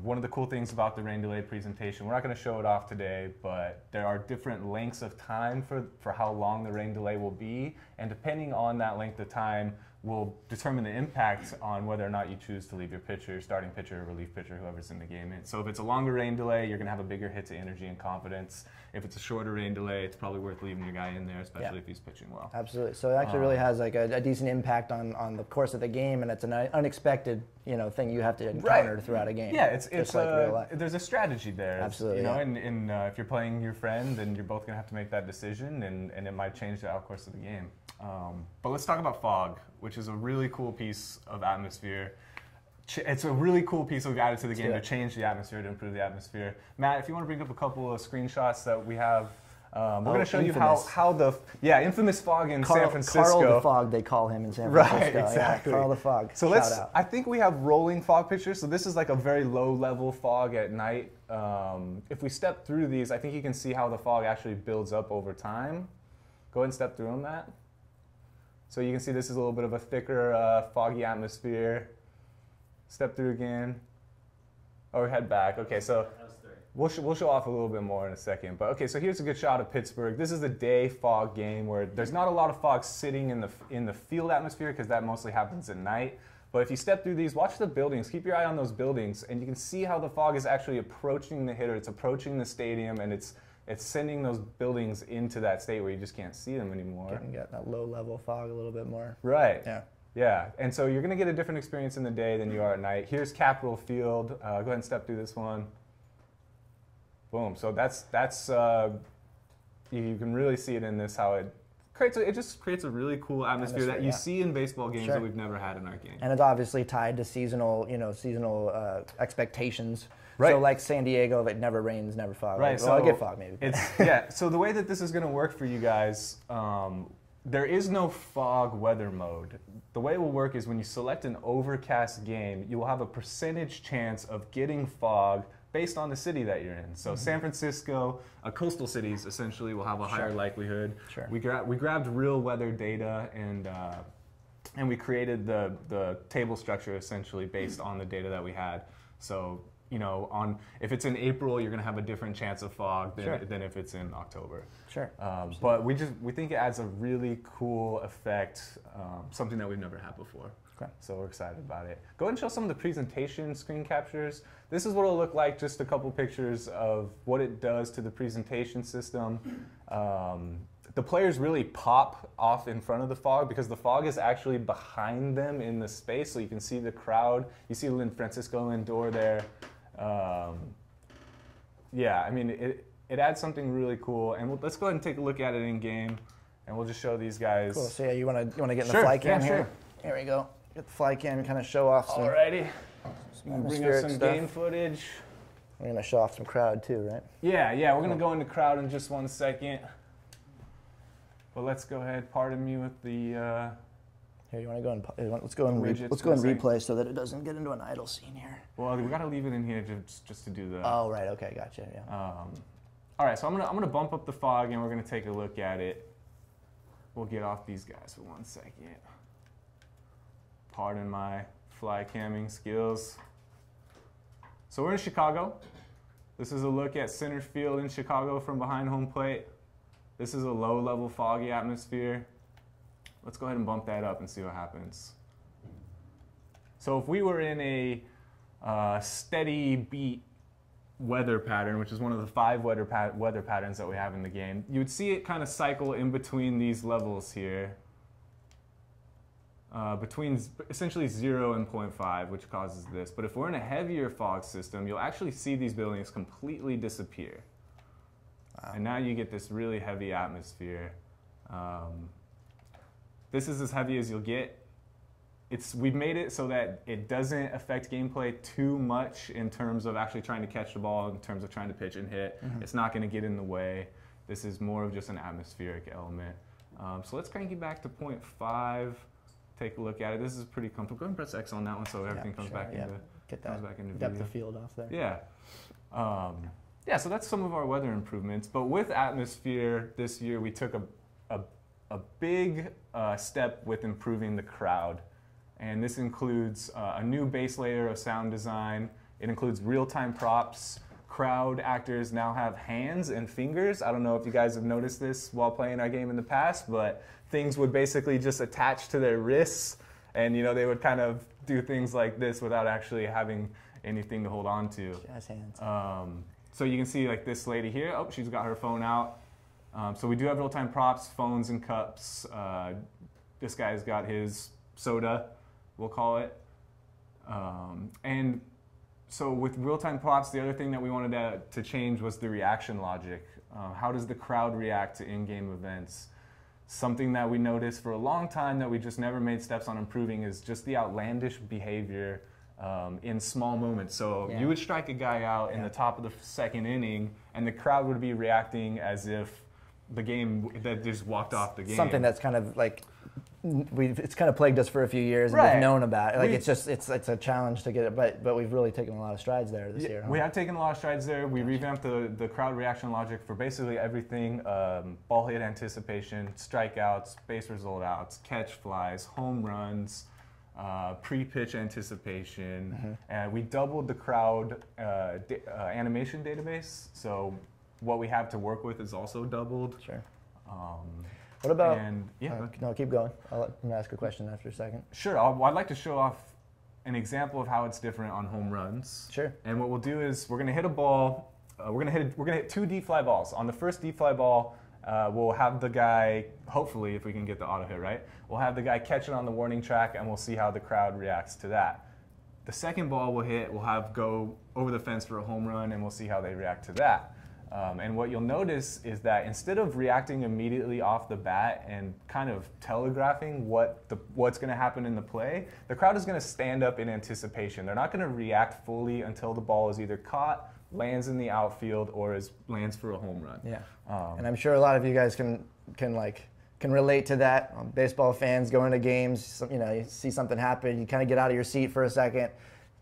One of the cool things about the rain delay presentation, we're not going to show it off today, but there are different lengths of time for how long the rain delay will be, and depending on that length of time will determine the impact on whether or not you choose to leave your pitcher, starting pitcher, relief pitcher, whoever's in the game. So if it's a longer rain delay, you're going to have a bigger hit to energy and confidence. If it's a shorter rain delay, it's probably worth leaving your guy in there, especially if he's pitching well.
Absolutely. So it actually really has like a decent impact on the course of the game, and it's an unexpected thing you have to encounter throughout a game.
Yeah, it's
like real life.
There's a strategy there.
Absolutely.
You know, and if you're playing your friend, then you're both going to have to make that decision, and it might change the outcourse of the game. But let's talk about fog, which is a really cool piece of atmosphere. It's a really cool piece we've added to the game to change the atmosphere, to improve the atmosphere. Matt, if you want to bring up a couple of screenshots that we have, we're going to show you how the infamous fog in San Francisco.
Carl the Fog, they call him in San Francisco.
Right, exactly.
Yeah, Carl the Fog.
So
Shout out.
I think we have rolling fog pictures. So this is like a very low level fog at night. If we step through these, I think you can see how the fog actually builds up over time. Go ahead and step through them, Matt. So you can see this is a little bit of a thicker, foggy atmosphere. Step through again. Or head back. Okay, so we'll show off a little bit more in a second. But okay, so here's a good shot of Pittsburgh. This is a day fog game where there's not a lot of fog sitting in the field atmosphere because that mostly happens at night. But if you step through these, watch the buildings. Keep your eye on those buildings, and you can see how the fog is actually approaching the hitter. It's approaching the stadium, and it's sending those buildings into that state where you just can't see them anymore.
You can get that low-level fog a little bit more.
Right.
Yeah.
Yeah, and so you're going to get a different experience in the day than you are at night. Here's Capitol Field. Go ahead and step through this one. Boom. So that's you can really see it in this, how it just creates a really cool atmosphere that you see in baseball games that we've never had in our game.
And it's obviously tied to seasonal expectations.
Right.
So like San Diego, if it never rains, never fog.
Right.
Well, I get fog maybe.
So the way that this is going to work for you guys, there is no fog weather mode. The way it will work is when you select an overcast game, you will have a percentage chance of getting fog based on the city that you're in. So San Francisco, coastal cities essentially will have a higher likelihood. Sure. We grabbed real weather data and we created the table structure essentially based on the data that we had. So if it's in April, you're going to have a different chance of fog than if it's in October.
Sure.
But we think it adds a really cool effect, something that we've never had before. Okay. So we're excited about it. Go ahead and show some of the presentation screen captures. This is what it'll look like, just a couple pictures of what it does to the presentation system. The players really pop off in front of the fog because the fog is actually behind them in the space, so you can see the crowd. You see Francisco Lindor there. Yeah, I mean, it adds something really cool, and let's go ahead and take a look at it in game, and we'll just show these guys.
Cool. So yeah, you want to get in the fly cam here? Sure. Here we go. Get the fly cam and kind of show off some.
Alrighty. Bring up some game footage.
We're gonna show off some crowd too, right?
Yeah. We're gonna go into crowd in just 1 second. But let's go ahead. Pardon me with the.
Here, you want to go and let's go and replay so that it doesn't get into an idle scene here.
Well, we gotta leave it in here just to do the.
Oh right, okay, gotcha. Yeah.
All right, so I'm gonna bump up the fog and we're gonna take a look at it. We'll get off these guys for 1 second. Pardon my fly camming skills. So we're in Chicago. This is a look at center field in Chicago from behind home plate. This is a low-level foggy atmosphere. Let's go ahead and bump that up and see what happens. So if we were in a steady beat weather pattern, which is one of the 5 weather patterns that we have in the game, you would see it kind of cycle in between these levels here, between essentially 0 and 0.5, which causes this. But if we're in a heavier fog system, you'll actually see these buildings completely disappear. Wow. And now you get this really heavy atmosphere. This is as heavy as you'll get. We've made it so that it doesn't affect gameplay too much in terms of actually trying to catch the ball, in terms of trying to pitch and hit. Mm-hmm. It's not going to get in the way. This is more of just an atmospheric element. So let's crank it back to 0.5. Take a look at it. This is pretty comfortable. Go ahead and press X on that one so everything comes back into
Get that
comes back into
depth
video.
of field off there.
Yeah. Yeah, so that's some of our weather improvements. But with atmosphere this year, we took a big step with improving the crowd. And this includes a new base layer of sound design. It includes real-time props. Crowd actors now have hands and fingers. I don't know if you guys have noticed this while playing our game in the past, but things would basically just attach to their wrists, and they would kind of do things like this without actually having anything to hold on to.
Jazz hands.
So you can see like this lady here. Oh, she's got her phone out. So we do have real-time props, phones and cups. This guy's got his soda, we'll call it. And so with real-time props, the other thing that we wanted to change was the reaction logic. How does the crowd react to in-game events? Something that we noticed for a long time that we just never made steps on improving is just the outlandish behavior in small moments. So you would strike a guy out in the top of the 2nd inning, and the crowd would be reacting as if the game that just walked off the game.
Something that's kind of like it's kind of plagued us for a few years, and we've known about it. Like it's a challenge to get it, but we've really taken a lot of strides there this year. Huh?
We have taken a lot of strides there. We revamped the crowd reaction logic for basically everything: ball hit anticipation, strikeouts, base result outs, catch flies, home runs, pre-pitch anticipation. And we doubled the crowd animation database. So what we have to work with is also doubled.
Sure. What about?
No,
keep going. I'm gonna ask a question after a second.
Sure. I'd like to show off an example of how it's different on home runs.
Sure.
And what we'll do is we're gonna hit a ball. We're gonna hit 2 deep fly balls. On the first deep fly ball, we'll have the guy. Hopefully, if we can get the auto hit right, we'll have the guy catch it on the warning track, and we'll see how the crowd reacts to that. The second ball we'll hit, we'll have go over the fence for a home run, and we'll see how they react to that. And what you'll notice is that instead of reacting immediately off the bat and kind of telegraphing what's going to happen in the play, the crowd is going to stand up in anticipation. They're not going to react fully until the ball is either caught, lands in the outfield, or lands for a home run.
Yeah. And I'm sure a lot of you guys can relate to that. Baseball fans going to games, you see something happen, you kind of get out of your seat for a second,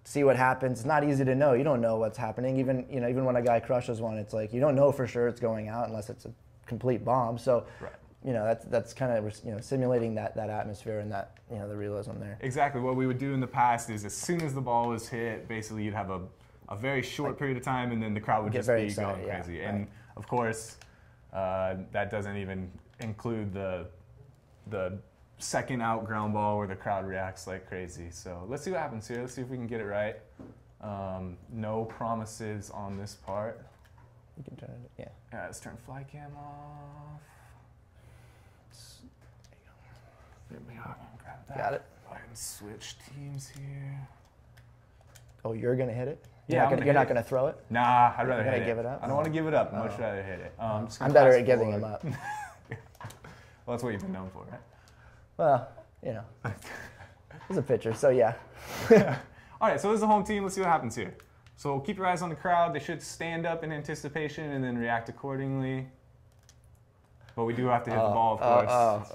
see what happens. It's not easy to know. You don't know what's happening. Even when a guy crushes one, it's like you don't know for sure it's going out unless it's a complete bomb. So, that's kind of simulating that atmosphere and that the realism there.
Exactly. What we would do in the past is as soon as the ball was hit, basically you'd have a very short period of time, and then the crowd would just be going crazy. Yeah, and of course, that doesn't even include the second out ground ball where the crowd reacts like crazy. So let's see what happens here. Let's see if we can get it right. No promises on this part.
You can turn it,
Yeah, let's turn fly cam off. There we go. Grab that.
Got it.
Go ahead and switch teams here.
Oh, you're gonna hit it?
Yeah,
you're not gonna throw it?
Nah, I'd rather hit it.
Give it up?
I don't want to give it up. I'd much rather hit it.
I'm better at giving them up.
Well, that's what you've been known for, right?
Well, he's a pitcher, so yeah.
All right, so this is the home team. Let's see what happens here. So keep your eyes on the crowd. They should stand up in anticipation and then react accordingly. But we do have to hit the ball, of course.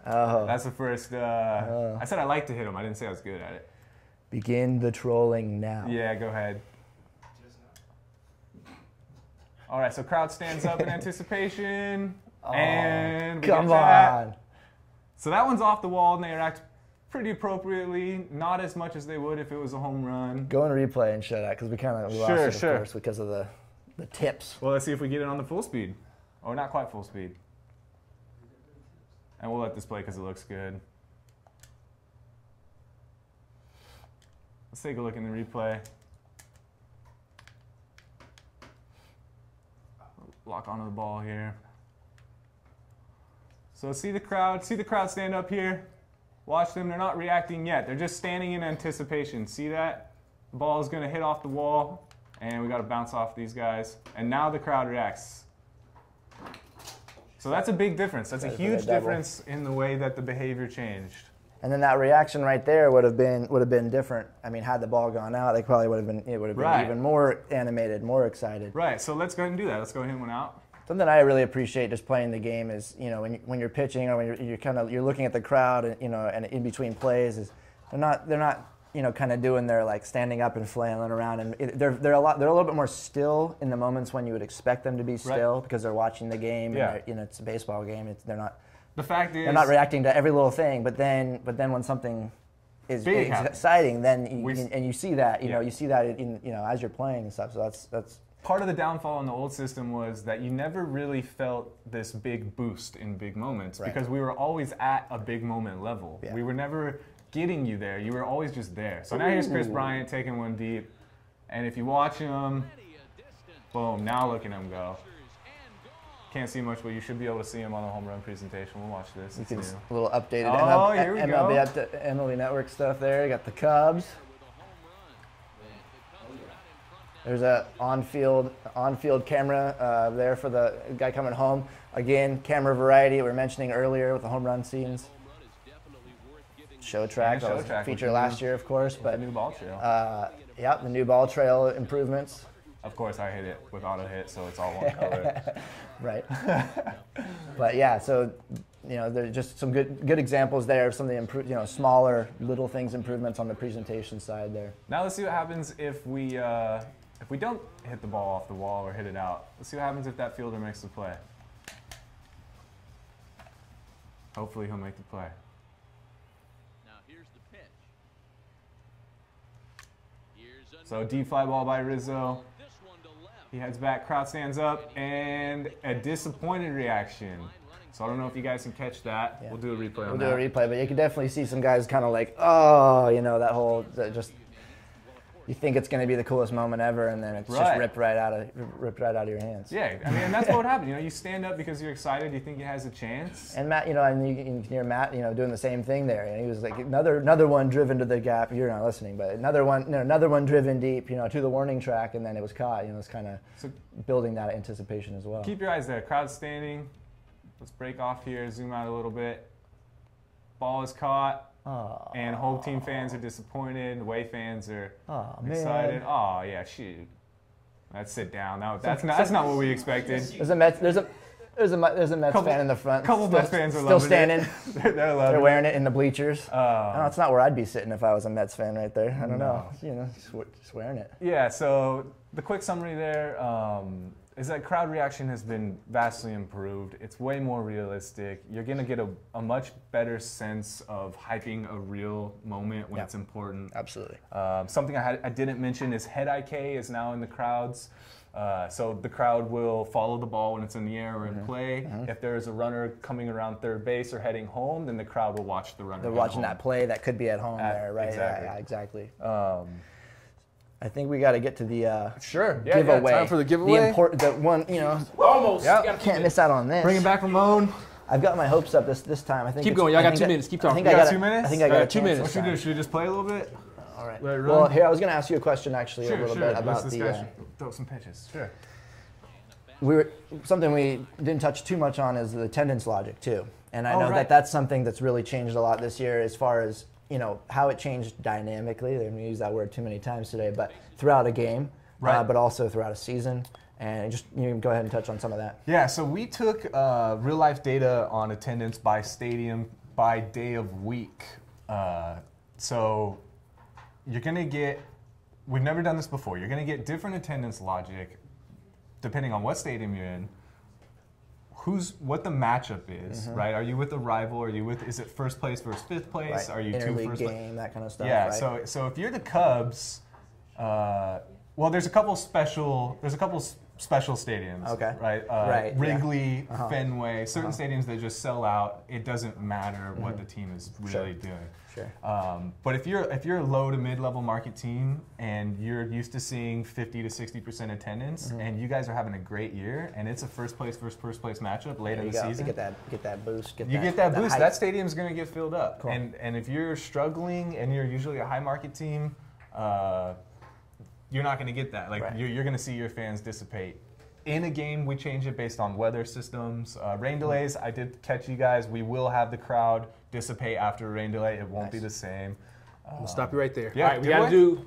That's the first. I said I like to hit them. I didn't say I was good at it.
Begin the trolling now.
Yeah, go ahead. All right, so crowd stands up in anticipation. And we
come
get that.
on.
So that one's off the wall, and they react pretty appropriately. Not as much as they would if it was a home run.
Go and replay and show that, because we kind of lost it, of course, because of the tips.
Well, let's see if we get it on the full speed. Oh, not quite full speed. And we'll let this play because it looks good. Let's take a look in the replay. Lock onto the ball here. So see the crowd stand up here. Watch them, they're not reacting yet. They're just standing in anticipation. See that? The ball is gonna hit off the wall and we gotta bounce off these guys. And now the crowd reacts. So that's a big difference. That's a huge difference in the way that the behavior changed.
And then that reaction right there would have been different. I mean, had the ball gone out, they probably would have been even more animated, more excited.
Right. So let's go ahead and do that. Let's go ahead and hit one out.
Something I really appreciate just playing the game is, you know, when you're pitching or when you're looking at the crowd, and, you know, and in between plays, is they're not you know, kind of doing their like standing up and flailing around, and they're a little bit more still in the moments when you would expect them to be still because they're watching the game.
Yeah.
And you know, it's a baseball game. They're not.
The fact is,
they're not reacting to every little thing, but then when something is exciting, then you see that, you see that in, you know, as you're playing and stuff. So that's
part of the downfall in the old system was that you never really felt this big boost in big moments because we were always at a big moment level. Yeah. We were never getting you there. You were always just there. So now here's Chris Bryant taking one deep, and if you watch him, boom! Now look at him go. Can't see much, but you should be able to see him on the home run presentation. We'll watch this.
You can a little updated MLB Network stuff there. You got the Cubs. There's a on-field camera there for the guy coming home. Again, camera variety we were mentioning earlier with the home run scenes. Show track, that was a feature last year, of course. But
the new ball trail.
Yep, the new ball trail improvements.
Of course, I hit it with auto hit, so it's all one color.
Right. But yeah, so you know, there's just some good examples there of some of the smaller little things, improvements on the presentation side there.
Now let's see what happens if we don't hit the ball off the wall or hit it out. Let's see what happens if that fielder makes the play. Hopefully he'll make the play.
Now here's the pitch.
So deep fly ball by Rizzo. He heads back, crowd stands up, and a disappointed reaction. So I don't know if you guys can catch that. Yeah. We'll do a replay on that.
We'll do a replay, but you can definitely see some guys kind of like, oh, you know, that whole, you think it's going to be the coolest moment ever, and then it's just ripped right out of your hands.
Yeah, I mean, and that's what would happen. You know, you stand up because you're excited, you think he has a chance.
And Matt, you know, and you can hear Matt, you know, doing the same thing there. And he was like, another one driven to the gap. You're not listening, but another one driven deep, you know, to the warning track, and then it was caught. You know, it's kind of building that anticipation as well.
Keep your eyes there. Crowd standing. Let's break off here. Zoom out a little bit. Ball is caught.
Oh.
And home team fans are disappointed. Away fans are excited. Oh yeah, shoot. Let's sit down. That's not what we expected.
There's a Mets fan in the front.
Couple Mets fans are
still standing.
They're
wearing it in the bleachers. No, it's not where I'd be sitting if I was a Mets fan right there. I don't know. You know, just wearing it.
Yeah. So the quick summary there is that crowd reaction has been vastly improved. It's way more realistic. You're going to get a much better sense of hyping a real moment when it's important.
Absolutely.
Something I didn't mention is head IK is now in the crowds. So the crowd will follow the ball when it's in the air or in play. If there is a runner coming around third base or heading home, then the crowd will watch the runner.
They're watching that play that could be at home there, right?
Exactly.
Yeah, exactly. I think we got to get to the giveaway.
Yeah, time for the giveaway.
The one, you know,
almost.
Yep. Can't miss out on this.
Bring it back, Ramon.
I've got my hopes up this time. I think.
Keep going. Y'all got 2 minutes. Keep talking.
I think I got
2 minutes.
I think I got
2 minutes.
What should we do? Should we just play a little bit?
All right. Well, here I was going to ask you a question actually a little bit about
throw some pitches. Sure.
Something we didn't touch too much on is the attendance logic too, and I know that's something that's really changed a lot this year as far as, you know, how it changed dynamically. They haven't used that word too many times today, but throughout a game, but also throughout a season. And just, you can go ahead and touch on some of that.
Yeah, so we took real life data on attendance by stadium by day of week. So you're going to get, we've never done this before, you're going to get different attendance logic depending on what stadium you're in, what the matchup is, right? Are you with a rival? Is it first place versus fifth place? Are you
interleague
two first
game, that kind of stuff,
Yeah,
right?
so if you're the Cubs, well, there's a couple special stadiums.
Okay.
Right.
Right,
Wrigley, Fenway, certain stadiums that just sell out. It doesn't matter what the team is really doing.
Sure.
But if you're a low to mid-level market team and you're used to seeing 50 to 60% attendance, and you guys are having a great year, and it's a first place matchup late in the season,
get that boost.
get that boost.
hype.
That stadium's going to get filled up.
Cool.
And if you're struggling and you're usually a high market team, you're not going to get that. Like you're going to see your fans dissipate. In a game, we change it based on weather systems. Rain delays, I did catch you guys. We will have the crowd dissipate after a rain delay. It won't be the same.
We'll stop you right there.
Yeah,
All right, we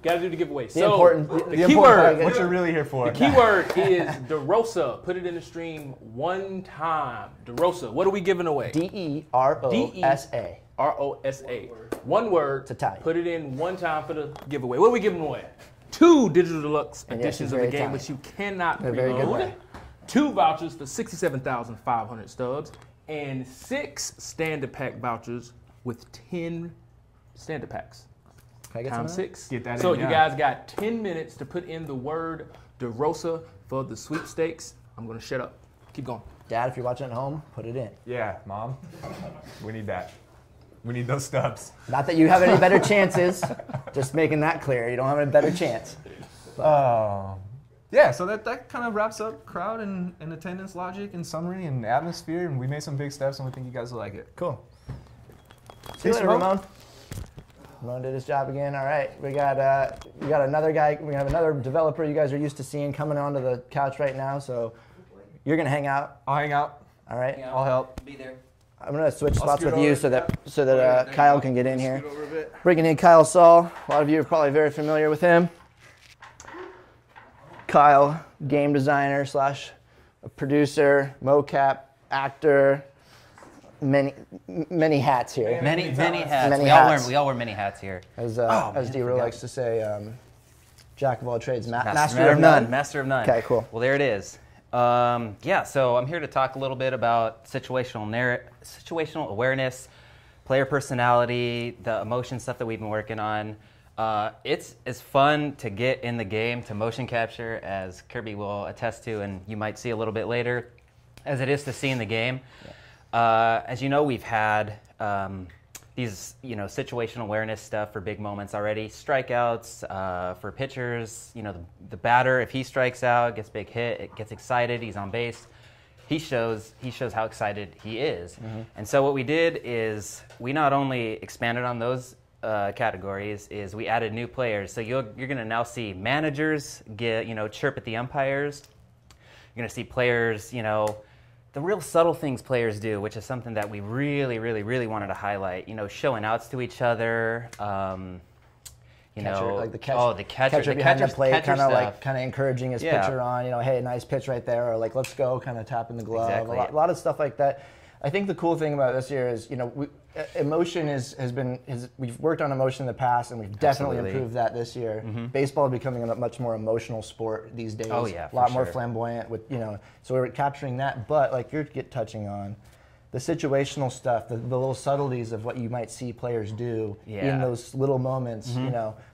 gotta do the giveaway.
The important
keyword.
What you're really here for.
The keyword is DeRosa. Put it in the stream one time. DeRosa. What are we giving away?
DEROSA.
ROSA. One word.
It's Italian.
Put it in one time for the giveaway. What are we giving away? 2 digital deluxe
And
editions of
very
the game,
Italian.
which you cannot
In a very good
preload.
way.
2 vouchers for 67,500 stubs, and 6 standard pack vouchers with 10 standard packs.
Can I get
Times
some of
6.
Get that
so
in,
you
yeah.
guys got 10 minutes to put in the word DeRosa for the sweepstakes. I'm gonna shut up. Keep going.
that? Dad, if you're watching at home, put it in.
Yeah, Mom. We need that. We need those stubs.
Not that you have any better chances. Just making that clear. You don't have any better chance.
Yeah, so that kind of wraps up crowd and attendance logic and summary and atmosphere, and we made some big steps, and we think you guys will like it.
Cool. See you later, Ramon. Ramon did his job again. All right, we got another guy. We have another developer you guys are used to seeing coming onto the couch right now. So you're gonna hang out.
I'll hang out.
All right.
Yeah,
I'll help.
Be there.
I'm gonna switch spots
scoot
with you
over.
so that Kyle can get in here. Bringing in Kyle Saul. A lot of you are probably very familiar with him. Kyle, game designer / producer, mocap, actor, many hats here.
Many hats.
Many
we
hats.
all wear many hats here.
As
man,
D-Ro
I
likes to say, jack of all trades, master
Master
of none.
Master of none.
Okay, cool.
Well, there it is. Yeah, so I'm here to talk a little bit about situational awareness, player personality, the emotion stuff that we've been working on. It's as fun to get in the game to motion capture, as Kirby will attest to, and you might see a little bit later, as it is to see in the game. As you know, we've had these, situational awareness stuff for big moments already. Strikeouts for pitchers. The batter, if he strikes out, gets a big hit, it gets excited. He's on base. He shows how excited he is. And so what we did is we not only expanded on those categories, is we added new players. So you're going to now see managers get chirp at the umpires. You're going to see players, the real subtle things players do, which is something that we really, really, really wanted to highlight. Showing outs to each other.
Catcher, like the
catcher
behind the plate, kind
stuff.
of encouraging his pitcher on, hey, nice pitch right there, or like, let's go, kind of tapping the glove.
Exactly.
A lot of stuff like that. I think the cool thing about this year is, emotion we've worked on emotion in the past, and we've definitely improved that this year. Baseball is becoming a much more emotional sport these days.
Oh, yeah,
a lot
for
more
sure.
flamboyant with, so we're capturing that. But like you're touching on, the situational stuff, the little subtleties of what you might see players do in those little moments,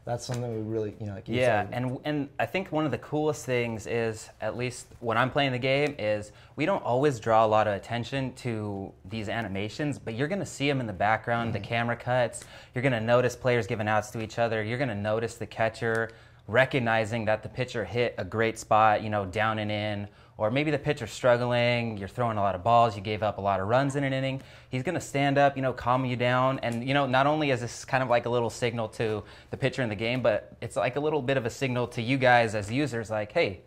that's something we really, like you said.
And I think one of the coolest things is, at least when I'm playing the game, is we don't always draw a lot of attention to these animations, but you're going to see them in the background, the camera cuts. You're going to notice players giving outs to each other. You're going to notice the catcher recognizing that the pitcher hit a great spot, down and in. Or maybe the pitcher's struggling, you're throwing a lot of balls, you gave up a lot of runs in an inning. He's going to stand up, calm you down. And, not only is this kind of like a little signal to the pitcher in the game, but it's like a little bit of a signal to you guys as users, like, hey,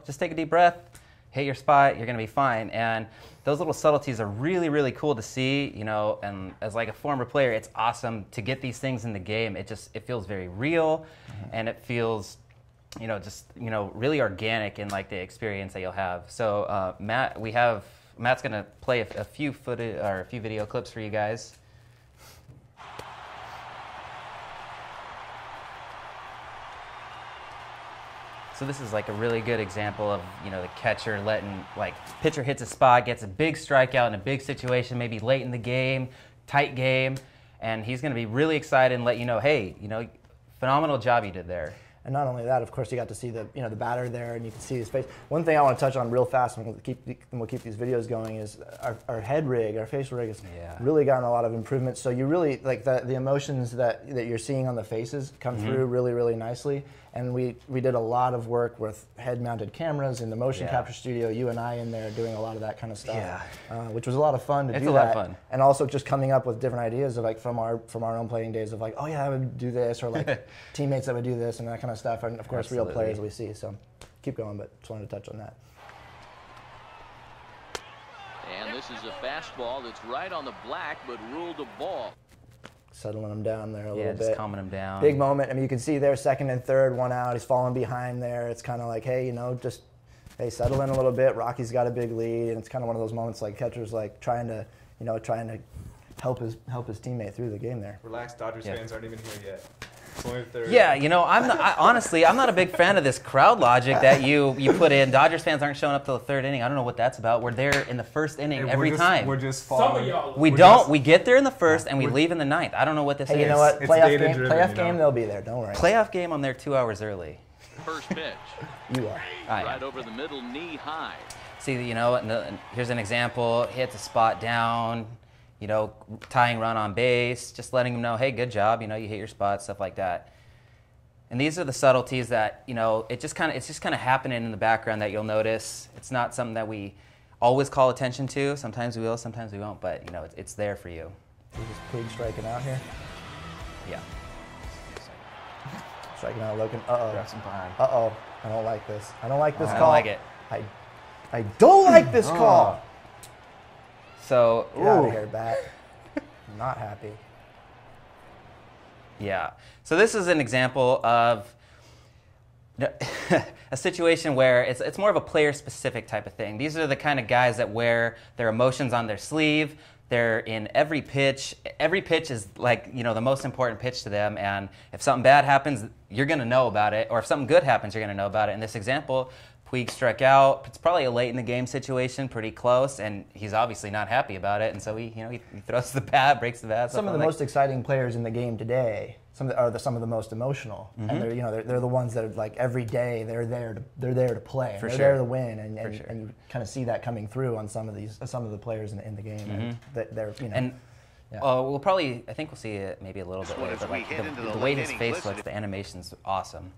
just take a deep breath, hit your spot, you're going to be fine. And those little subtleties are really, really cool to see, and as like a former player, it's awesome to get these things in the game. It feels very real, and it feels really organic in like the experience that you'll have. So Matt's gonna play a few video clips for you guys. So this is like a really good example of, the catcher pitcher hits a spot, gets a big strikeout in a big situation, maybe late in the game, tight game, and he's gonna be really excited and let you know, hey, phenomenal job you did there.
And not only that, of course, you got to see the the batter there, and you can see his face. One thing I want to touch on real fast, and we'll keep these videos going, is our head rig, our facial rig has really gotten a lot of improvements. So you really like the emotions that you're seeing on the faces come through really, really nicely. And we did a lot of work with head-mounted cameras in the motion capture studio. You and I in there doing a lot of that kind of stuff, which was a lot of fun to do.
It's a lot of fun.
And also just coming up with different ideas of like from our own playing days of like, oh yeah, I would do this, or like teammates that would do this and that kind of stuff. And of course, real players we see. So keep going, but just wanted to touch on that.
And this is a fastball that's right on the black, but ruled a ball.
Settling him down there a little bit.
Yeah, just calming him down.
Big moment. I mean, you can see there, second and third, one out. He's falling behind there. It's kind of like, hey, just settle in a little bit. Rocky's got a big lead, and it's kind of one of those moments like catcher's like trying to help his teammate through the game there.
Relax, Dodgers fans aren't even here yet. It's only the third.
Yeah, honestly, I'm not a big fan of this crowd logic that you put in. Dodgers fans aren't showing up till the third inning. I don't know what that's about. We're there in the first inning every time.
We're just following.
We get there in the first and we leave in the ninth. I don't know what this is.
Hey, you know what? Playoff game, they'll be there. Don't worry.
Playoff game, I'm there 2 hours early.
First pitch.
You are.
Right over the middle, knee high.
See, here's an example. Hits a spot down. Tying run on base, just letting them know, hey, good job, you hit your spot, stuff like that. And these are the subtleties that, it's just kind of happening in the background that you'll notice. It's not something that we always call attention to. Sometimes we will, sometimes we won't, but it's there for you.
Is this Puig striking out here?
Yeah.
Striking out, looking.
Grab some behind.
I don't like this. I don't like this call.
I don't like it.
I don't like this call.
So,
get out of here, bat. Not happy.
Yeah. So this is an example of a situation where it's more of a player-specific type of thing. These are the kind of guys that wear their emotions on their sleeve. They're in every pitch. Every pitch is like, the most important pitch to them. And if something bad happens, you're going to know about it. Or if something good happens, you're going to know about it. In this example, Puig struck out. It's probably a late in the game situation, pretty close, and he's obviously not happy about it. And so he throws the bat, breaks the bat.
Some of the most exciting players in the game today are some of the most emotional, and they're the ones that are like every day they're there to play. They're there to win, and you kind of see that coming through on some of the players in the game. And they're
we'll probably I think we'll see it maybe a little bit later, but like the way his face looks, the animation's awesome.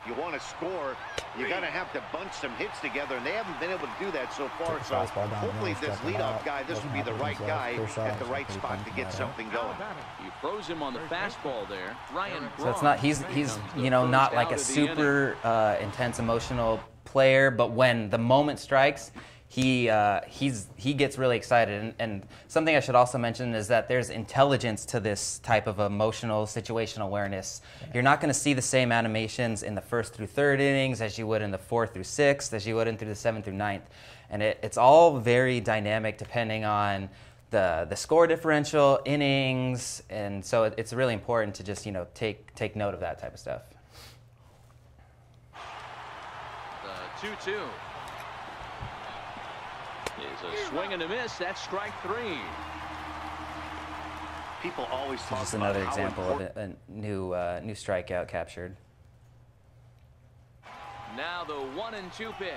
You want to score, you got to have to bunch some hits together, and they haven't been able to do that so far. So hopefully this leadoff guy, this will be the right guy at the right spot to get something going.
You froze him on the fastball there. Ryan
So it's not he's not like a super intense emotional player, but when the moment strikes, he gets really excited. And something I should also mention is that there's intelligence to this type of emotional situational awareness. You're not going to see the same animations in the first through third innings as you would in the fourth through sixth, as you would in through the seventh through ninth. And it's all very dynamic depending on the score differential, innings, and so it's really important to just take note of that type of stuff.
The 2-2. Is a swing and a miss. That's strike three.
People always talk
Just
about
another example of a new strikeout captured.
Now the 1-2 pitch.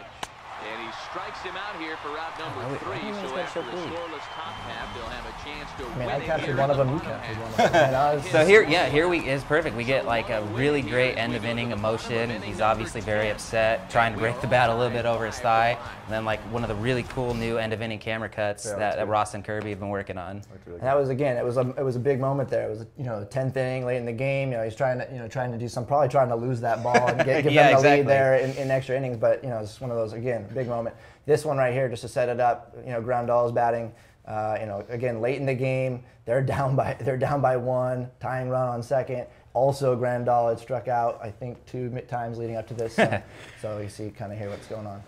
And he strikes him out here for route number 3. So after a scoreless top half, they'll have a chance to win.
I captured one of them. You captured one of them.
So here is perfect. We get like a really great end of inning emotion. He's obviously very upset, trying to break the bat a little bit over his thigh, and then like one of the really cool new end of inning camera cuts that Ross and Kirby have been working on.
And that was it was a big moment there. It was the 10th inning, late in the game. He's trying to do some, probably trying to lose that ball and give them the lead there in extra innings. But it's one of those big moment. This one right here, just to set it up, Grandal is batting. Again, late in the game, they're down by one, tying run on second. Also, Grandal had struck out, I think, 2 times leading up to this. So you see, kind of hear what's going on.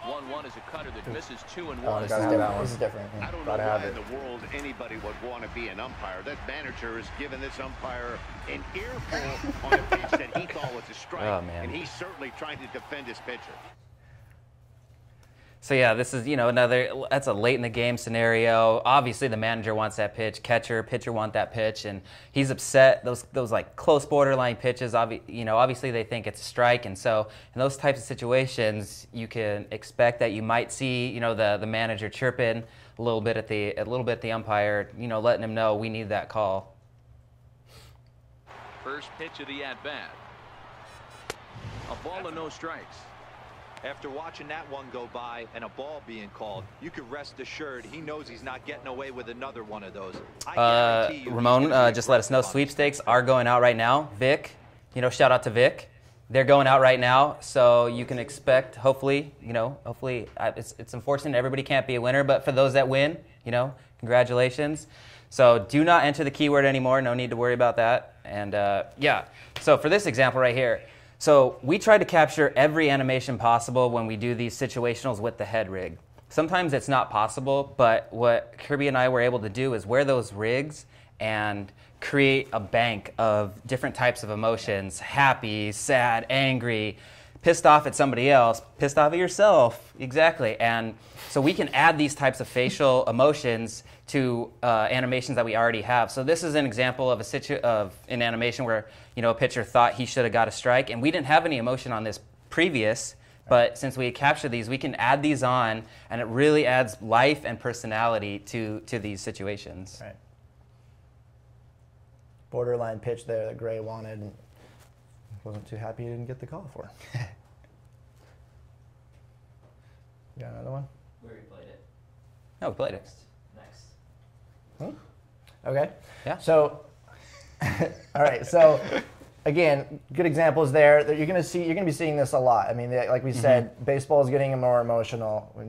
1-1 is a cutter that misses 2-1.
This is different.
I don't know why in the world anybody would want to be an umpire. That manager has given this umpire an earful on a pitch that he thought was a strike, and he's certainly trying to defend his pitcher.
So yeah, this is, that's a late in the game scenario. Obviously the manager wants that pitch, pitcher want that pitch, and he's upset. Those like close borderline pitches, obviously they think it's a strike, and so in those types of situations, you can expect that you might see, the manager chirping a little bit at the umpire, letting him know we need that call.
First pitch of the at-bat. A ball and no strikes.
After watching that one go by and a ball being called, you can rest assured he knows he's not getting away with another one of those. I guarantee you
Ramon just let us know sweepstakes are going out right now. Vic, shout out to Vic. They're going out right now, so you can expect, hopefully, it's unfortunate everybody can't be a winner, but for those that win, congratulations. So do not enter the keyword anymore. No need to worry about that. And so for this example right here, so we try to capture every animation possible when we do these situationals with the head rig. Sometimes it's not possible, but what Kirby and I were able to do is wear those rigs and create a bank of different types of emotions: happy, sad, angry, pissed off at somebody else, pissed off at yourself. Exactly. And so we can add these types of facial emotions to animations that we already have. So this is an example of an animation where a pitcher thought he should have got a strike, and we didn't have any emotion on this previous, but since we captured these, we can add these on, and it really adds life and personality to these situations.
Right. Borderline pitch there that Gray wanted, and wasn't too happy he didn't get the call for. You got another one?
We already played it. No, we played it. Next.
Okay.
Yeah.
So, all right. So, again, good examples there. You're going to be seeing this a lot. I mean, like we said, baseball is getting more emotional. We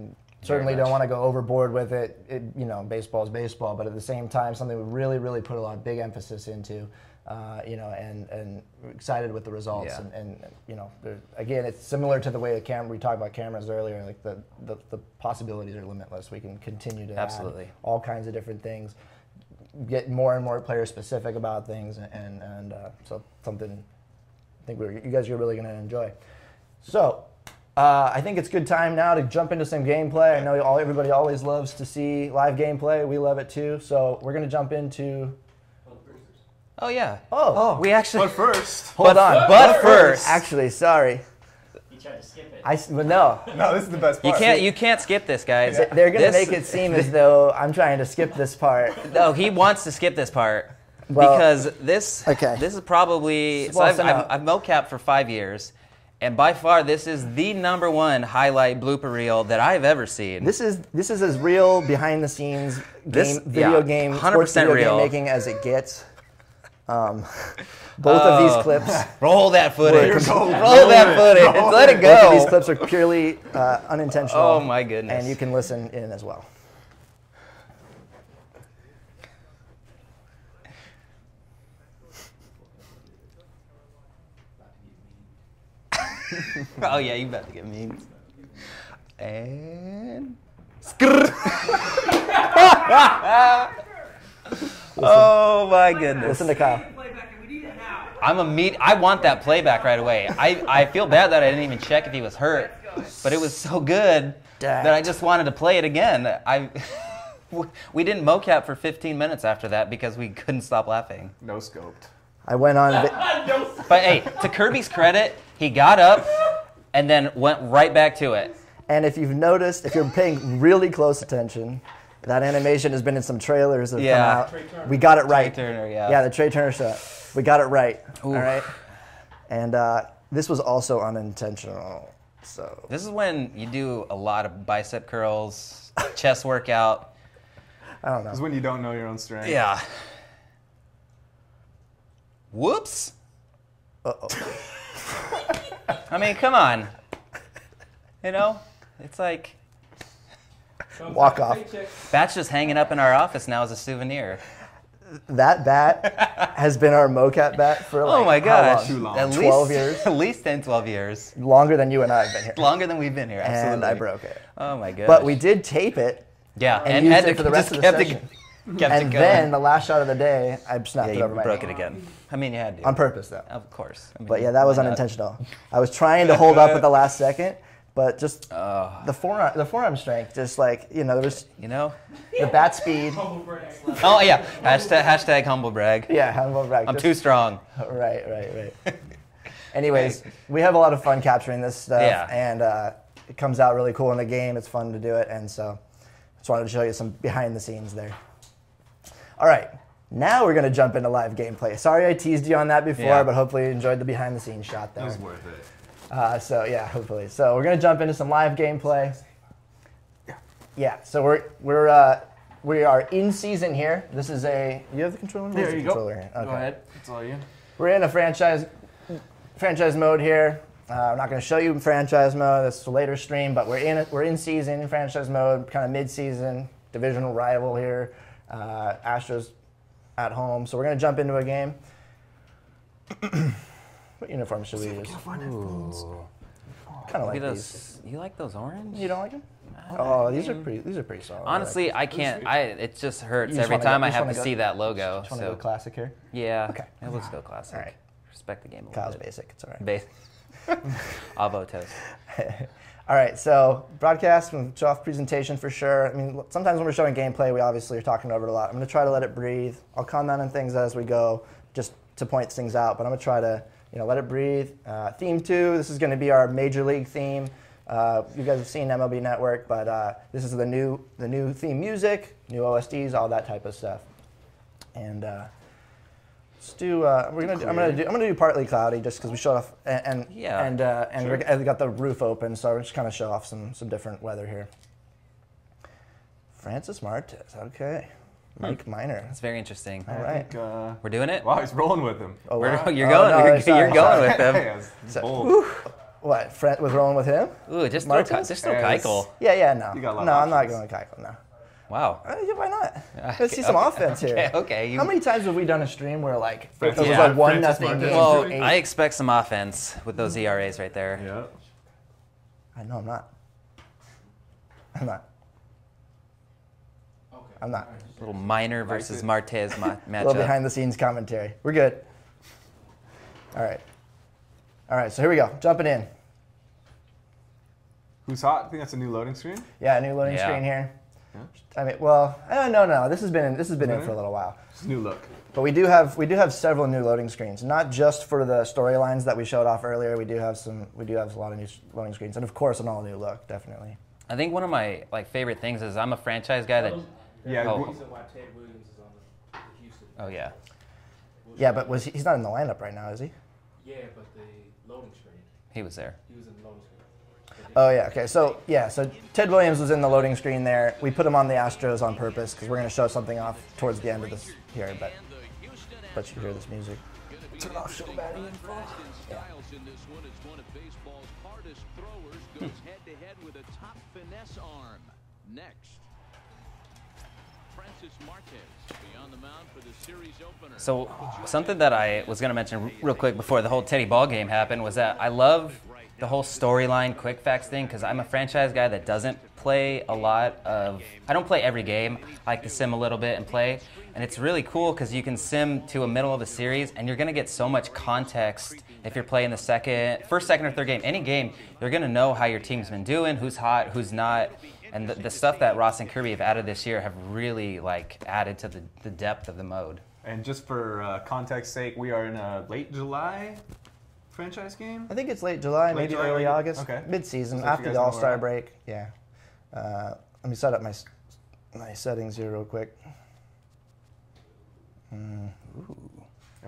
certainly don't want to go overboard with it. Baseball is baseball, but at the same time, something we really, really put a lot of big emphasis into. And excited with the results.
Yeah.
And again, it's similar to the way we talked about cameras earlier. Like the possibilities are limitless. We can continue to
Absolutely
add all kinds of different things, get more and more player specific about things, and so something I think you guys are really going to enjoy. So I think it's good time now to jump into some gameplay. I know everybody always loves to see live gameplay. We love it too. So we're going to jump into.
Oh yeah.
Oh,
we actually.
But first.
Hold on.
But first.
Actually, sorry.
You tried to skip it.
But no.
No, this is the best part.
You can't skip this, guys.
They're going to make it seem as though I'm trying to skip this part.
No, he wants to skip this part
Well,
because this is probably. So I've Mocap for 5 years, and by far this is the #1 highlight blooper reel that I've ever seen.
This is as real behind the scenes video game
100%
sports video
real.
game making as it gets. Both of these clips.
Roll that footage. Roll that footage. Let it go.
Both of these clips are purely unintentional.
Oh my goodness.
And you can listen in as well.
Oh yeah, you about to get memes. And oh my goodness.
Listen to Kyle.
I want that playback right away. I feel bad that I didn't even check if he was hurt, but it was so good that I just wanted to play it again. We didn't mocap for 15 minutes after that because we couldn't stop laughing.
No scoped.
I went on.
But hey, to Kirby's credit, he got up and then went right back to it.
And if you've noticed, if you're paying really close attention, that animation has been in some trailers that have come out. We got it right.
Trey Turner, yeah.
Yeah, the Trey Turner shot. We got it right.
Ooh.
All right. And this was also unintentional. So
this is when you do a lot of bicep curls, chest workout.
I don't know.
This is when you don't know your own strength.
Yeah. Whoops.
Uh-oh.
I mean, come on. It's like
walk off.
bat's just hanging up in our office now as a souvenir.
That bat has been our Mocap bat for like
Oh my gosh.
Too long.
At
12
least,
years?
At least 10, 12 years.
Longer than you and I have been here.
Longer than we've been here, absolutely.
And I broke it.
Oh my gosh.
But we did tape it.
Yeah,
and used it for the rest of the
kept
session.
Kept
And
it going.
then the last shot of the day, I snapped
Yeah,
it
you
over my
broke
knee.
it again. I mean, you had to.
On purpose, though.
Of course. I mean,
But yeah, that was
why not?
unintentional. I was trying to hold up at the last second, but just the forearm strength, just like, there was the bat speed.
Oh yeah, hashtag humble brag.
Yeah, humble brag.
I'm too strong.
Right. Anyways, we have a lot of fun capturing this stuff, and it comes out really cool in the game. It's fun to do it, and so just wanted to show you some behind the scenes there. All right, now we're going to jump into live gameplay. Sorry I teased you on that before, but hopefully you enjoyed the behind the scenes shot there.
It was worth it.
So yeah, hopefully. So we're going to jump into some live gameplay. Yeah, so we are in season here. This is you have the controller?
There you go.
Here? Okay.
Go ahead. It's all you.
We're in a franchise mode here. I'm not going to show you franchise mode. That's a later stream, but we're in season in franchise mode, kind of mid-season, divisional rival here. Astros at home. So we're going to jump into a game. What uniform should we use? Kind of like these.
You like those orange?
You don't like them? Oh, these are pretty solid.
Honestly, I can't. It just hurts every time I have to see that logo.
Just want to go classic here?
Yeah.
Okay.
Let's go classic.
All right.
Respect the game a
Kyle's
little bit.
basic. It's all right.
Basic. Avo toast.
All right, so broadcast and show off presentation for sure. I mean, sometimes when we're showing gameplay, we obviously are talking over it a lot. I'm going to try to let it breathe. I'll comment on things as we go, just to point things out. But I'm going to try to, let it breathe. Theme 2. This is going to be our Major League theme. You guys have seen MLB Network, but this is the new theme music, new OSTs, all that type of stuff. And let's do. I'm gonna do partly cloudy just because we showed off and we got the roof open, so we're just kind of show off some different weather here. Francis Martes, okay. Mike Minor.
That's very interesting.
All right,
we're doing it.
Wow, he's rolling with him.
Oh,
You're going. You're going with him.
Bold.
What? Fred was rolling with him?
Ooh, just throw Keuchel.
Yeah, no.
You got a lot
no,
of
I'm not
options.
going Keuchel, no.
Wow.
Yeah, why not? Let's see some offense here.
Okay.
How many times have we done a stream where it was
Yeah.
like 1-0
Francis
game?
Martes.
Well,
through 8?
I expect some offense with those ERAs right there.
Yeah.
I know I'm not. I'm not.
Little Minor versus Martes
A
matchup.
little behind the scenes commentary. We're good. All right, so here we go. Jumping in.
Who's hot? I think that's a new loading screen.
Yeah, new loading
Yeah.
screen here.
Yeah.
I mean, well, no. This has been in for a little while.
It's a new look.
But we do have several new loading screens, not just for the storylines that we showed off earlier. We do have a lot of new loading screens, and of course, an all new look, definitely.
I think one of my favorite things is I'm a franchise guy that.
Yeah.
Oh.
Reason why Ted Williams is on the Houston.
Oh yeah.
Yeah, but he's not in the lineup right now, is he?
Yeah, but the loading screen.
He was there.
He was in the loading screen.
Oh yeah, okay. So Ted Williams was in the loading screen there. We put him on the Astros on purpose because we're going to show something off towards the end of this here, but you hear this music. Turn off show batting info. Yeah.
In this one, it's one of baseball's hardest throwers goes head-to-head with a top finesse arm. Next, Francis Martes beyond the mound for the series opener.
So something that I was going to mention real quick before the whole Teddy Ball game happened was that I love the whole storyline quick facts thing because I'm a franchise guy that doesn't play a lot of. I don't play every game. I like to sim a little bit and play, and it's really cool because you can sim to a middle of a series, and you're going to get so much context if you're playing the first, second, or third game. Any game, you're going to know how your team's been doing, who's hot, who's not. And the stuff that Ross and Kirby have added this year have really added to the depth of the mode.
And just for context's sake, we are in a late July franchise game.
I think it's late July, maybe
July,
early August,
okay.
mid-season,
So you
after
guys
the
know where
All-Star
we're at.
break. Yeah. Let me set up my settings here real quick.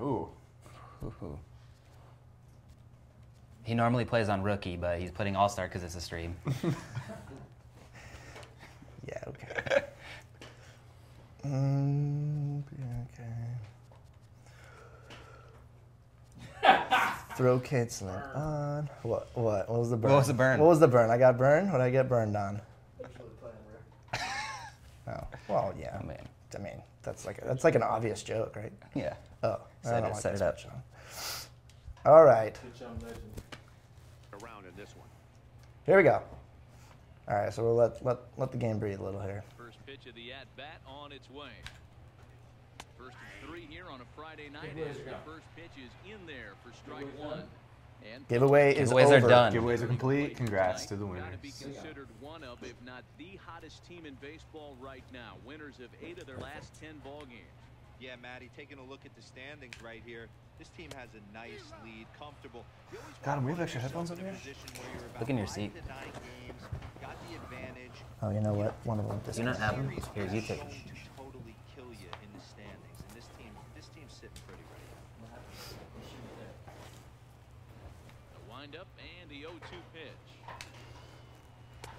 Ooh.
He normally plays on rookie, but he's putting All-Star because it's a stream.
Yeah, okay. Throw canceling on. What was the burn?
What was the burn?
What was the burn? I got burned? What did I get burned on? Oh, well, yeah.
Oh, man.
I mean, that's like an obvious joke, right?
Yeah.
Oh,
Set
I don't
it
like
up.
this much on. All right,
Around in this one.
here we go. All right, so we'll let the game breathe a little here.
First pitch of the at-bat on its way. First of three here on a Friday night as the first pitch is in there for strike one.
Giveaway is
Giveaways
over.
are done.
Giveaways are complete. Congrats to the
Gotta
winners.
be considered one of, if not the hottest team in baseball right now. Winners of 8 of their last 10 ball games.
Yeah, Matty, taking a look at the standings right here, this team has a nice lead, comfortable. You always
God, we have
wanna
extra
put
headphones
yourself
over
in a
here?
position where you're about
Look in your
5
seat.
to 9 games, got the advantage.
Oh, you know what? One of them
Do you not have them? Here, you take them.
To totally kill you in the standings, and this team's sitting pretty right now.
The windup and the 0-2 pitch.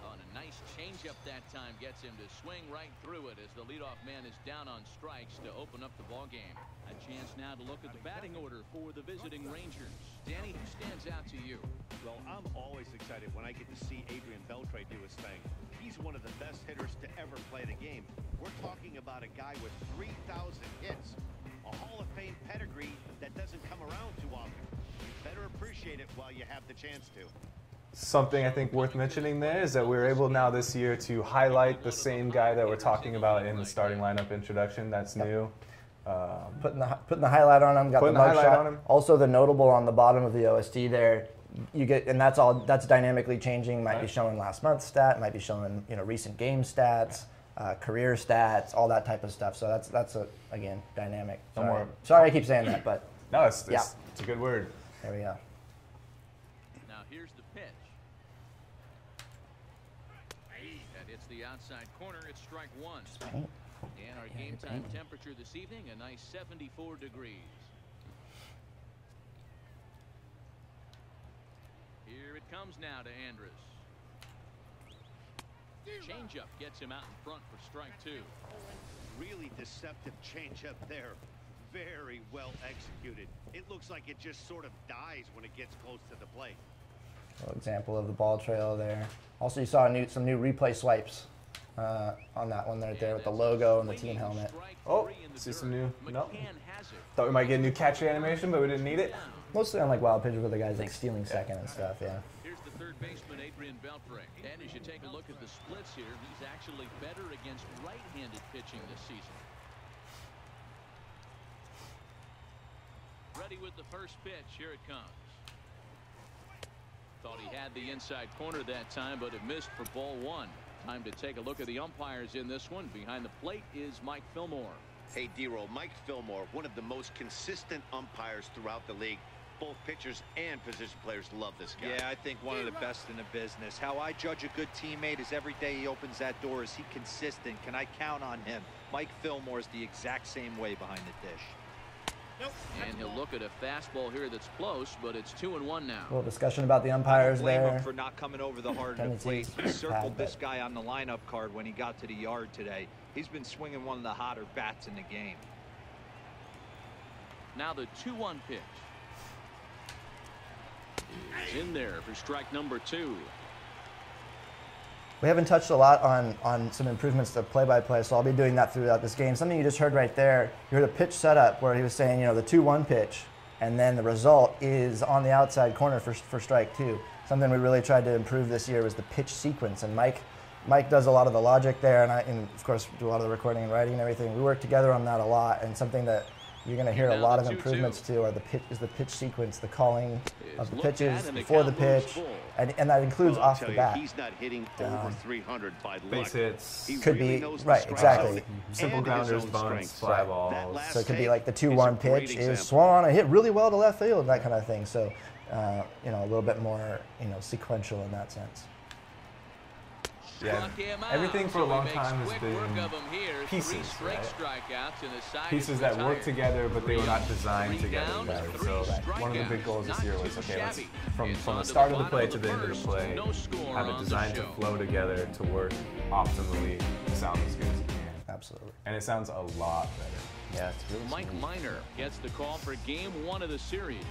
Oh, and a nice changeup that time gets him to swing right through it as the leadoff man is down on strikes to open up the ball game. A chance now to look at the batting order for the visiting Rangers. Danny, who stands out to you?
Well, I'm always excited when I get to see Adrian Beltre do his thing. He's one of the best hitters to ever play the game. We're talking about a guy with 3,000 hits, a Hall of Fame pedigree that doesn't come around too often. You better appreciate it while you have the chance to.
Something I think worth mentioning there is that we're able now this year to highlight the same guy that we're talking about in the starting lineup introduction. That's new.
Putting the highlight on him, got the
Putting the
mug
highlight
shot.
on him.
Also the notable on the bottom of the OSD there, you get, and that's dynamically changing. Might be showing last month's stat, might be showing recent game stats, career stats, all that type of stuff. So that's again dynamic. Sorry I keep saying that, but
No, it's
yeah.
it's a good word.
There we go.
Now here's the pitch. That hits the outside corner. It's strike one. And our game time temperature this evening, a nice 74 degrees. Here it comes now to Andrus. Changeup gets him out in front for strike two.
Really deceptive changeup there. Very well executed. It looks like it just sort of dies when it gets close to the plate.
Example of the ball trail there. Also, you saw some new replay swipes on that one right there with the logo and the team helmet.
Oh, see some new. No. Thought we might get a new catcher animation, but we didn't need it.
Mostly on like wild pitches where the guys like stealing second and stuff. Yeah.
Here's the third baseman, Adrian Beltre. And as you take a look at the splits here, he's actually better against right-handed pitching this season. Ready with the first pitch. Here it comes. Thought he had the inside corner that time, but it missed for ball one. Time to take a look at the umpires in this one. Behind the plate is Mike Fillmore.
Hey, D-Roll, Mike Fillmore, one of the most consistent umpires throughout the league. Both pitchers and position players love this guy.
Yeah, I think one of the best in the business. How I judge a good teammate is every day he opens that door. Is he consistent? Can I count on him? Mike Fillmore is the exact same way behind the dish.
And he'll look at a fastball here that's close, but it's 2-1 now.
A little discussion about the umpires
Blame him
there.
for not coming over the hard of the plate. He circled this guy on the lineup card when he got to the yard today. He's been swinging one of the hotter bats in the game.
Now the 2-1 pitch. He's in there for strike number 2.
We haven't touched a lot on some improvements to play-by-play, so I'll be doing that throughout this game. Something you just heard right there, you heard a pitch setup where he was saying, the 2-1 pitch, and then the result is on the outside corner for strike 2. Something we really tried to improve this year was the pitch sequence, and Mike does a lot of the logic there, and of course do a lot of the recording and writing and everything. We work together on that a lot, and something that you're going to hear a lot of improvements to are the pitch sequence, the calling of the pitches before the pitch, and that includes off the bat.
He's not hitting over 300 by luck.
Base hits.
He
Could
really
be
knows the
right,
strike
exactly.
zone
Simple
and his
grounders,
own
bunts,
strengths.
fly
That
balls.
last
So it could be
take
like the
is a
2-1
great
pitch is
example.
swung on a hit really well to left field, that kind of thing. So, a little bit more, sequential in that sense.
Yeah, everything for a long time has been pieces, right? Pieces that work together, but they were not designed together. Right? So one of the big goals this year was, okay, let's from the start of the play to the end of the play, have it designed to flow together to work optimally, sound as good as it can.
Absolutely.
And it sounds a lot better.
Yeah, it's really
Mike
smooth.
Minor gets the call for game 1 of the series.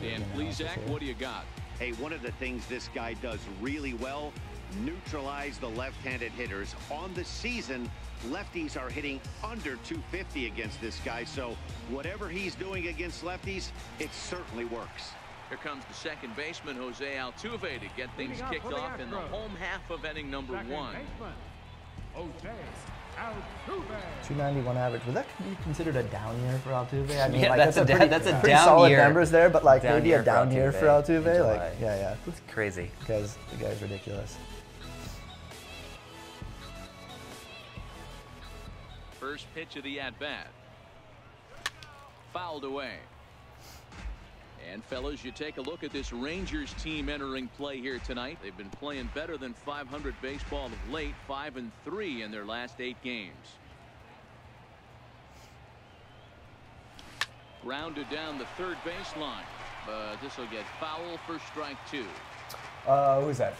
Dan Plesac, what do you got?
Hey, one of the things this guy does really well, neutralize the left-handed hitters. On the season, lefties are hitting under 250 against this guy, so whatever he's doing against lefties, it certainly works.
Here comes the second baseman, Jose Altuve, to get things kicked off in the home half of inning number 1.
291 average. Would that be considered a down year for Altuve? I mean,
Yeah,
like,
that's a
pretty
down
solid
year.
numbers there, but like
Down
maybe
year
a down
for
year for
Altuve
Altuve.
in
Like,
July.
yeah.
It's crazy.
Because the guy's ridiculous.
First pitch of the at-bat. Fouled away. And fellas, you take a look at this Rangers team entering play here tonight. They've been playing better than .500 baseball of late, 5-3 in their last 8 games. Grounded down the third baseline, but this will get foul for strike 2.
Who's that?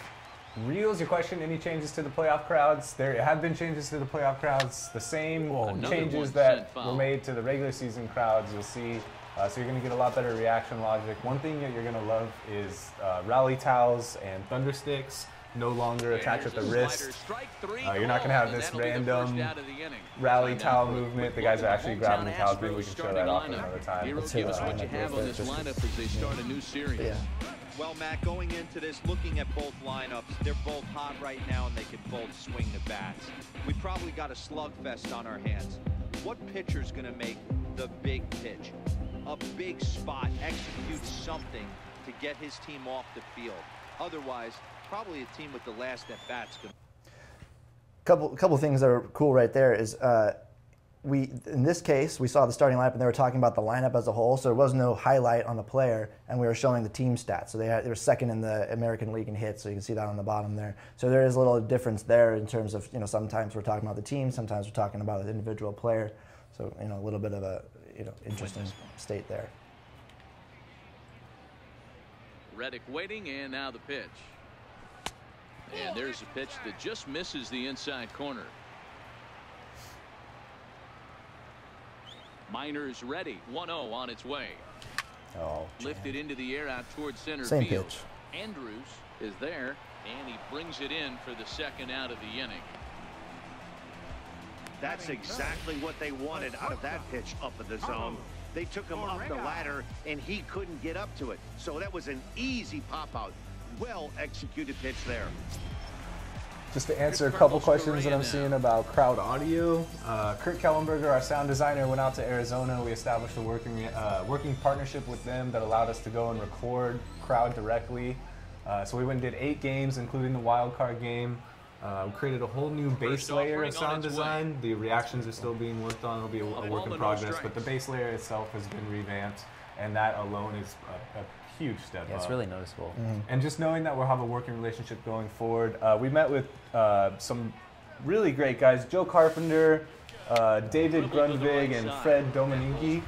Reels, your question, any changes to the playoff crowds? There have been changes to the playoff crowds. The same changes that were made to the regular season crowds, you'll see. So you're going to get a lot better reaction logic. One thing that you're going to love is rally towels and thunder sticks no longer attached at the wrist. You're not going to have this random rally towel movement. The guys are actually grabbing the towels. Maybe we can show that off another time.
Give us what you have on this lineup as they start a new series.
Yeah.
Well, Matt, going into this, looking at both lineups, they're both hot right now and they can both swing the bats. We probably got a slugfest on our hands. What pitcher's going to make the big pitch? A big spot, execute something to get his team off the field. Otherwise, probably a team with the last at bats.
Couple things that are cool right there is in this case we saw the starting lineup and they were talking about the lineup as a whole, so there was no highlight on the player and we were showing the team stats. So they were second in the American League in hits, so you can see that on the bottom there. So there is a little difference there in terms of, sometimes we're talking about the team, sometimes we're talking about an individual player. So a little bit of a interesting state there.
Reddick waiting, and now the pitch. And there's a pitch that just misses the inside corner. Minor's ready. 1-0 on its way.
Oh,
lifted into the air out towards center
Same
field.
pitch.
Andrews is there, and he brings it in for the second out of the inning.
That's exactly what they wanted out of that pitch up in the zone. They took him up the ladder, and he couldn't get up to it. So that was an easy pop-out. Well-executed pitch there.
Just to answer a couple questions that I'm seeing about crowd audio, Kurt Kellenberger, our sound designer, went out to Arizona. We established a working partnership with them that allowed us to go and record crowd directly. So we went and did 8 games, including the wild card game. We created a whole new base layer of sound design. The reactions are still being worked on. It'll be a work in progress, but the base layer itself has been revamped, and that alone is a huge step up.
It's really noticeable.
And just knowing that we'll have a working relationship going forward. We met with some really great guys, Joe Carpenter, David Grundvig, and Fred Dominici.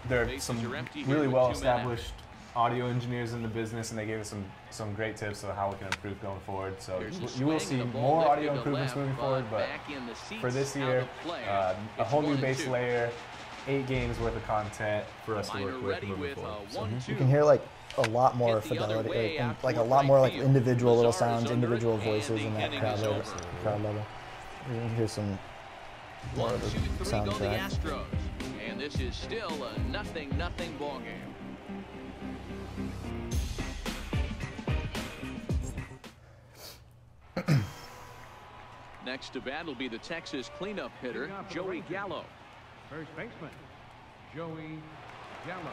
They're some really well-established audio engineers in the business, and they gave us some great tips on how we can improve going forward. So you will see more audio improvements moving forward, but for this year, a whole new base layer, 8 games worth of content for us to work with moving forward. So
you can hear like a lot more fidelity, like a lot more like individual little sounds, individual voices in that crowd level. You can hear some more of the soundtrack.
And this is still a 0-0 ball game. Next to bat will be the Texas cleanup hitter, Joey Gallo.
First baseman, Joey Gallo.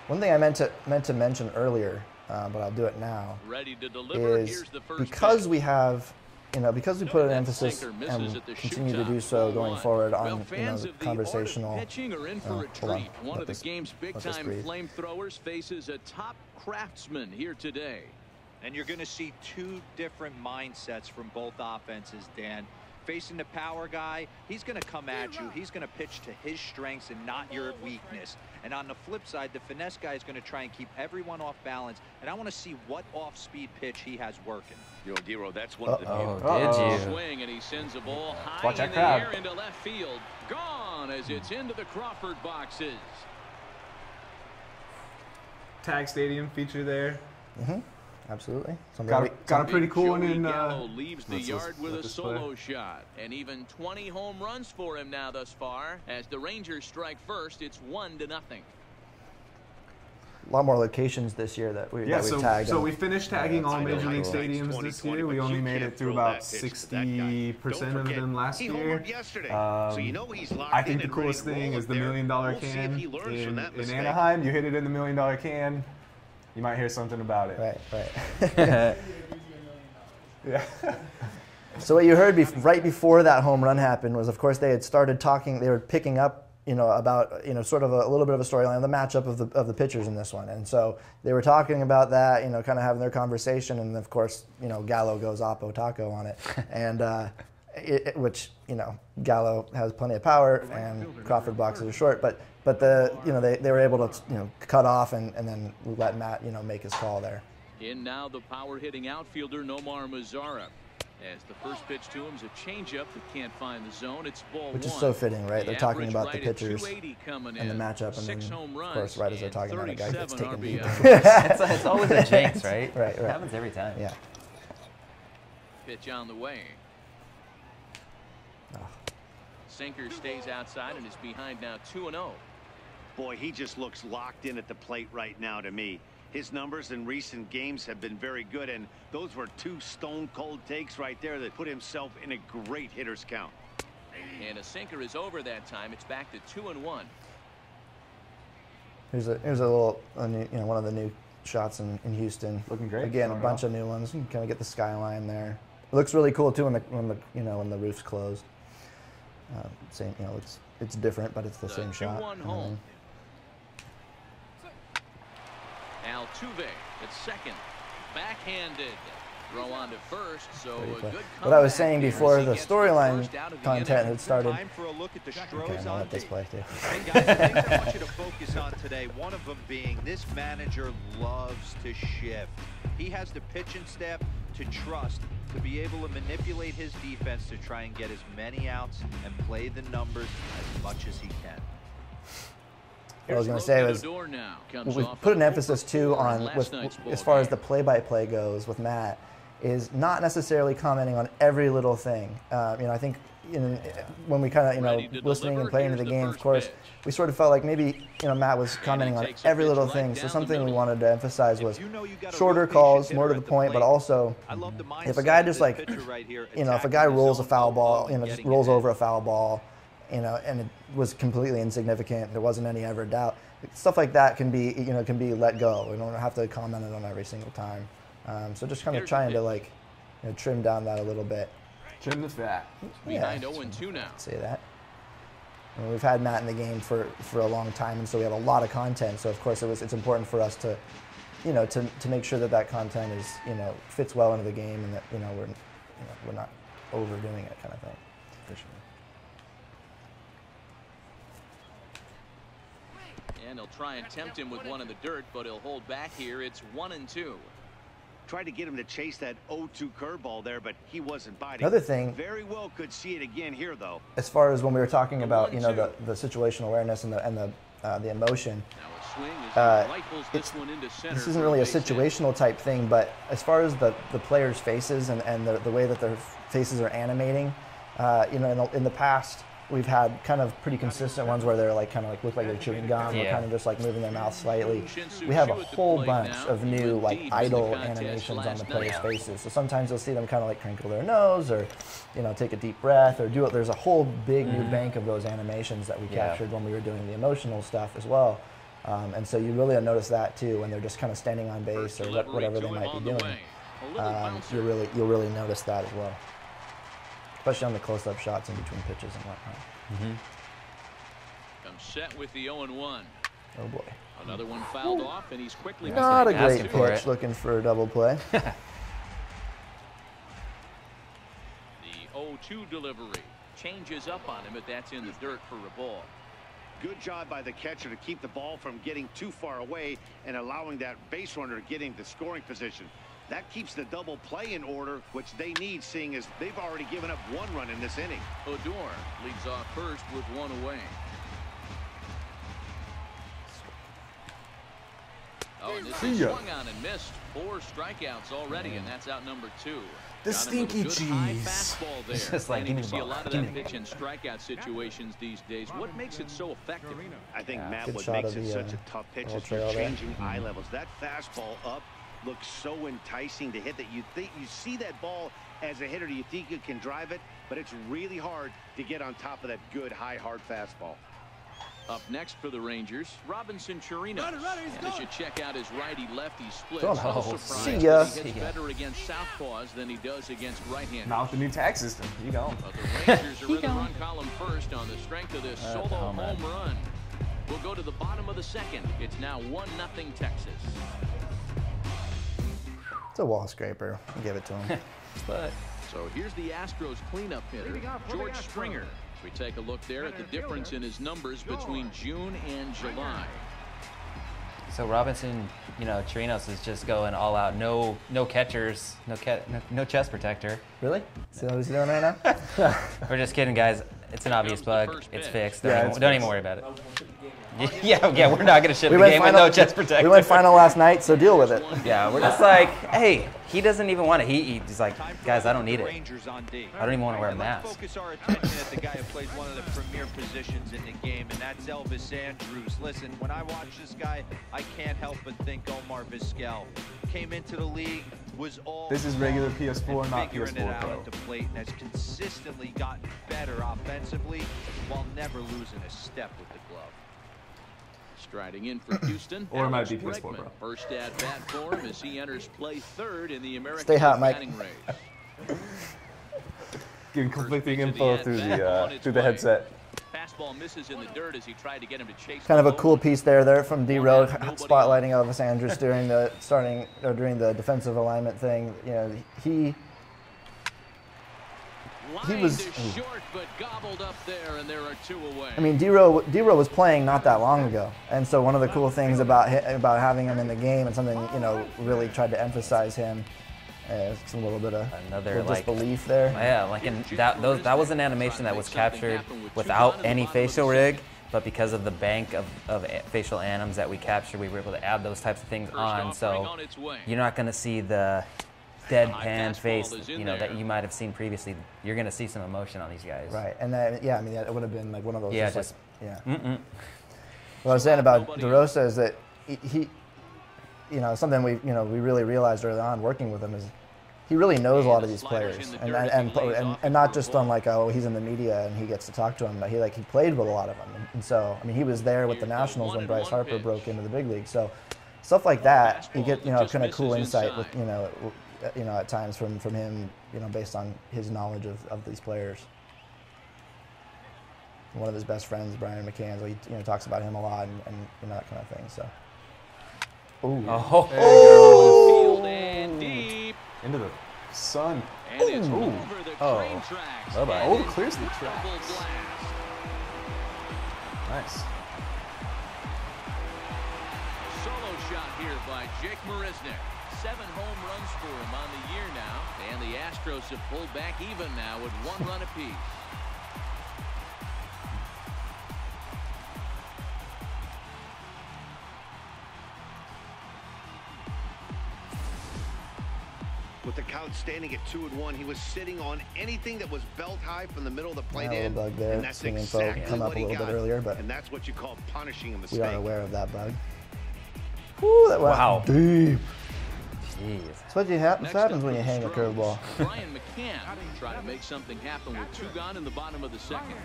One thing I meant to mention earlier, but I'll do it now,
Ready to deliver.
is because we have, because we put an emphasis and continue to do so going forward on, the conversational.
One of the game's big-time flamethrowers faces a top craftsman here today.
And you're going to see 2 different mindsets from both offenses, Dan. Facing the power guy, he's going to come at you. He's going to pitch to his strengths and not your weakness. And on the flip side, the finesse guy is going to try and keep everyone off balance. And I want to see what off-speed pitch he has working.
Dero, that's one of the
did you?
Swing, and he sends a ball high
Watch
in
that
the
crowd.
air into left field. Gone as it's into the Crawford boxes.
Tag Stadium feature there.
Absolutely.
Got a pretty cool one in.
Gallo leaves the yard with a solo shot, and even 20 home runs for him now thus far. As the Rangers strike first, it's 1-0.
lot more locations this year that we tagged.
So we finished tagging all major league stadiums this year. We only made it through about 60% of them last year. I think the coolest thing is the $1 million can in Anaheim. You hit it in the $1 million can, you might hear something about it.
Right. Yeah. So what you heard right before that home run happened was, of course, they had started talking. They were picking up, about sort of a little bit of a storyline, the matchup of the pitchers in this one, and so they were talking about that, kind of having their conversation, and of course, Gallo goes oppo taco on it, and which Gallo has plenty of power, and Crawford boxes are short, but they were able to cut off and then let Matt make his call there.
In now the power hitting outfielder Nomar Mazara. As the first pitch to him is a changeup that can't find the zone. It's ball
Which is
one.
so fitting, right? They're talking about the
right
pitchers and the matchup, and then, of course, right as they're talking about it, a guy gets taken deep.
It's always a jinx, right?
Right.
It happens every time.
Yeah.
Pitch on the way. Sinker stays outside and is behind now 2-0.
Boy, he just looks locked in at the plate right now to me. His numbers in recent games have been very good, and those were two stone-cold takes right there that put himself in a great hitter's count.
And a sinker is over that time. It's back to 2-1.
Here's a little, one of the new shots in Houston.
Looking great.
Again, a bunch of new ones. You can kind of get the skyline there. It looks really cool too when the roof's closed. Same, it's different, but it's the same shot.
2-1 home. Altuve at second, backhanded. Throw on to first, so a good
what I was saying before the storyline content had started.
Time for a look at the Stros
I'll
on
let this
tape.
play too.
And guys, the things I want you to focus on today, one of them being this manager loves to shift. He has the pitching staff to trust to be able to manipulate his defense to try and get as many outs and play the numbers as much as he can.
What I was going to say was we put an emphasis too on, as far as the play-by-play goes with Matt, is not necessarily commenting on every little thing. I think when we kind of listening and playing the game, of course, we sort of felt like maybe Matt was commenting on every little thing. So something we wanted to emphasize was shorter calls, more to the point, but also if a guy just if a guy rolls a foul ball, just rolls over a foul ball, and it was completely insignificant. There wasn't any ever doubt. Stuff like that can be, let go. We don't have to comment on every single time. So just kind of trying to trim down that a little bit.
Trim the fat.
Behind 0-2 now.
Say that. We've had Matt in the game for a long time, and so we have a lot of content. So of course it's important for us to, to make sure that content is, fits well into the game, and that we're not overdoing it, kind of thing. For sure.
And he'll try and tempt him with one in the dirt, but he'll hold back here. It's 1-2.
Tried to get him to chase that 0-2 curveball there, but he wasn't biting.
Another thing,
very well could see it again here, though.
As far as when we were talking about, the situational awareness and the emotion. This isn't really a situational type thing, but as far as the players' faces and the way that their faces are animating, in the past, we've had kind of pretty consistent ones where they're look like they're chewing gum, or kind of just moving their mouth slightly. We have a whole bunch of new idle animations on the players' faces. So sometimes you'll see them kind of crinkle their nose, or take a deep breath, or do it. There's a whole big new bank of those animations that we captured when we were doing the emotional stuff as well. And so you really notice that too when they're just kind of standing on base or whatever they might be doing. You'll really notice that as well. Especially on the close-up shots in between pitches and whatnot.
Comes set with the 0-1.
Oh boy.
Another one fouled off, and he's quickly
not a great pitch. Looking for a double play.
The 0-2 delivery changes up on him, but that's in the dirt for a ball.
Good job by the catcher to keep the ball from getting too far away and allowing that base runner to get into scoring position. That keeps the double play in order, which they need, seeing as they've already given up one run in this inning.
Odor leads off first with one away. Oh, and this is swung on and missed. 4 strikeouts already, and that's out number 2.
The stinky cheese.
Fastball there.
It's just like, give me the
see a
ball.
lot of
Give
that
me the
pitch and strikeout situations these days. What makes it so effective?
I think, Matt,
Good
what
shot
makes
of
it
the,
such a tough pitch
little
is you're
trail there.
changing eye levels. That fastball up looks so enticing to hit that you think you see that ball as a hitter. Do you think you can drive it? But it's really hard to get on top of that good, high, hard fastball.
Up next for the Rangers, Robinson Chirinos. And as you check out his righty-lefty split,
Oh,
no
see
surprise
ya.
that he hits better against southpaws than he does against right-handers.
Not with the new tax system. You go.
But the Rangers are in the run column first on the strength of this solo home run. We'll go to the bottom of the second. It's now 1-0 Texas.
It's a wall scraper. I'll give it to him.
But
So here's the Astros cleanup hitter, George Springer. We take a look there at the difference in his numbers between June and July.
so Robinson, Chirinos is just going all out. No catchers, no chest protector.
Really? See what he's doing right now?
We're just kidding, guys. It's an obvious
comes the
bug.
first
It's
pitch.
fixed.
Yeah,
Don't even worry about it. Yeah, we're not gonna ship
We
the
went
game with
final-
no chest protector.
We went final last night, so deal with it.
Yeah, we're just like, hey, he doesn't even want it. He's like, guys, I don't need it.
Rangers on D.
I don't even want to wear a
And let's
mask.
focus our attention at the guy who plays one of the premier positions in the game, and that's Elvis Andrews. Listen, when I watch this guy, I can't help but think Omar Vizquel. Came into the league, was all
This is regular
and
PS4, not
figuring it
PS4
out
Pro.
at the plate, and has consistently gotten better offensively while never losing a step with the glove.
Striding in for Houston.
Or it might
Alex
be PS4
Bregman.
Pro.
First at bat for him as he enters play third in the American
Stay hot,
League
Mike.
batting race.
Giving conflicting
pitch of the
info
at-bat
through the
on its way.
headset.
Fastball misses in the dirt as he tried to get him to chase.
Kind of a
the
cool
ball.
piece there from D-Road, spotlighting Elvis Andrews during the defensive alignment thing. He was.
Lined to short, but gobbled up there, and there are 2 away.
I mean, D-Row was playing not that long ago, and so one of the cool things about having him in the game and something really tried to emphasize him. It's a little bit of
Another,
little
like-
disbelief there.
Yeah, like that was an animation that was captured without any facial rig, but because of the bank of facial anims that we captured, we were able to add those types of things on. So you're not going to see the deadpan face, that you might have seen previously. You're going to see some emotion on these guys.
Right, and that, it would have been like one of those.
Yeah,
What I was saying about DeRosa is that he something we really realized early on working with him is he really knows a lot of these players, and not just on like, oh, he's in the media and he gets to talk to them, but he played with a lot of them, and so I mean he was there with the Nationals when Bryce Harper broke into the big league, so stuff like that you get kind of cool insight with at times from him based on his knowledge of these players. One of his best friends, Brian McCann, he talks about him a lot and that kind of thing. So. Ooh.
Field and deep.
Into the sun.
And it's over the train tracks.
Bye-bye.
And
Oh,
it's
clears the
double
tracks.
blast.
Nice.
Solo shot here by Jake Marisnik. 7 home runs for him on the year now. And the Astros have pulled back even now with 1 run apiece.
With the count standing at 2-1, he was sitting on anything that was belt high from the middle of the plate
Yeah, a
in,
little bug there.
and that's
Swing info
exactly
come up
what
a
he
little bit
got.
earlier, but
and that's what you call punishing a
we
mistake.
are aware of that bug. Ooh, that went
Wow.
deep.
Jeez.
That's what happens when you hang a curveball.
Brian McCann trying to make something happen with 2 gone in the bottom of the second.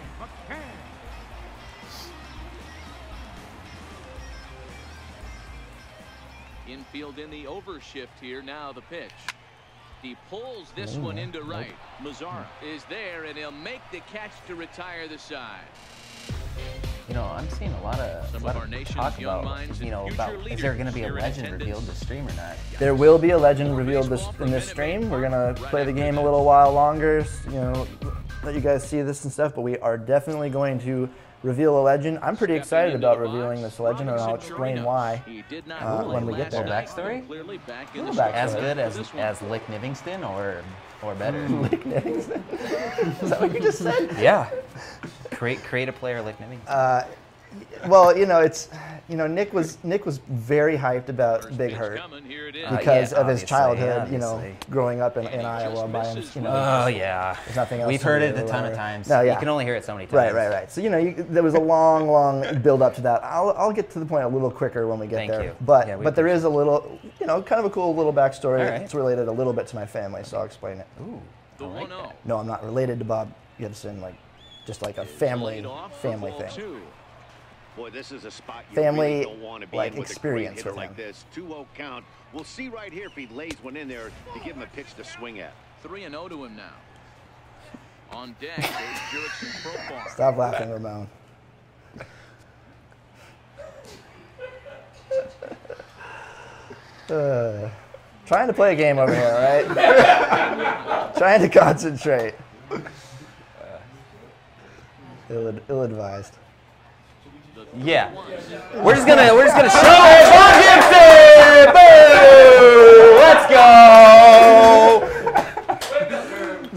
Infield in the overshift here. Now the pitch. He pulls this one into right. Mazzara is there, and he'll make the catch to retire the side.
I'm seeing a lot of
Some of our nation's
talk
young
about,
minds and
about
future
is there going to be a
leaders
legend
here in
revealed
attendance.
this stream or not?
There will be a legend revealed in this stream. We're gonna play the game a little while longer, let you guys see this and stuff. But we are definitely going to reveal a legend. I'm pretty excited about revealing this legend, and I'll explain why when we get there.
Backstory?
Little backstory.
As good as Lick Livingston or better?
Lick Livingston? Is that what you just said?
Yeah. Create a player like Livingston.
Well, Nick was very hyped about Big Hurt because of his childhood, growing up in Iowa by him.
Oh yeah.
There's nothing else.
We've heard it a ton of times.
No, yeah.
You can only hear it so many times.
Right. So there was a long build up to that. I'll get to the point a little quicker when we get there.
You.
But there is a little, kind of a cool little backstory.
Right.
It's related a little bit to my family, so I'll explain it.
Ooh.
Like
no, I'm not related to Bob Gibson. Just like a family thing.
Boy, this is a spot you
family
really don't want to be in with
experience
a great hitter
with
like this. 2-0 count. We'll see right here if he lays one in there to give him a pitch to swing at.
3-0 to him now. On deck, there's Jurickson Profar.
Stop laughing, Ramon. Trying to play a game over here, all right? Trying to concentrate. Ill-advised.
Yeah. We're just gonna show Bob Gibson! Boo! Let's go!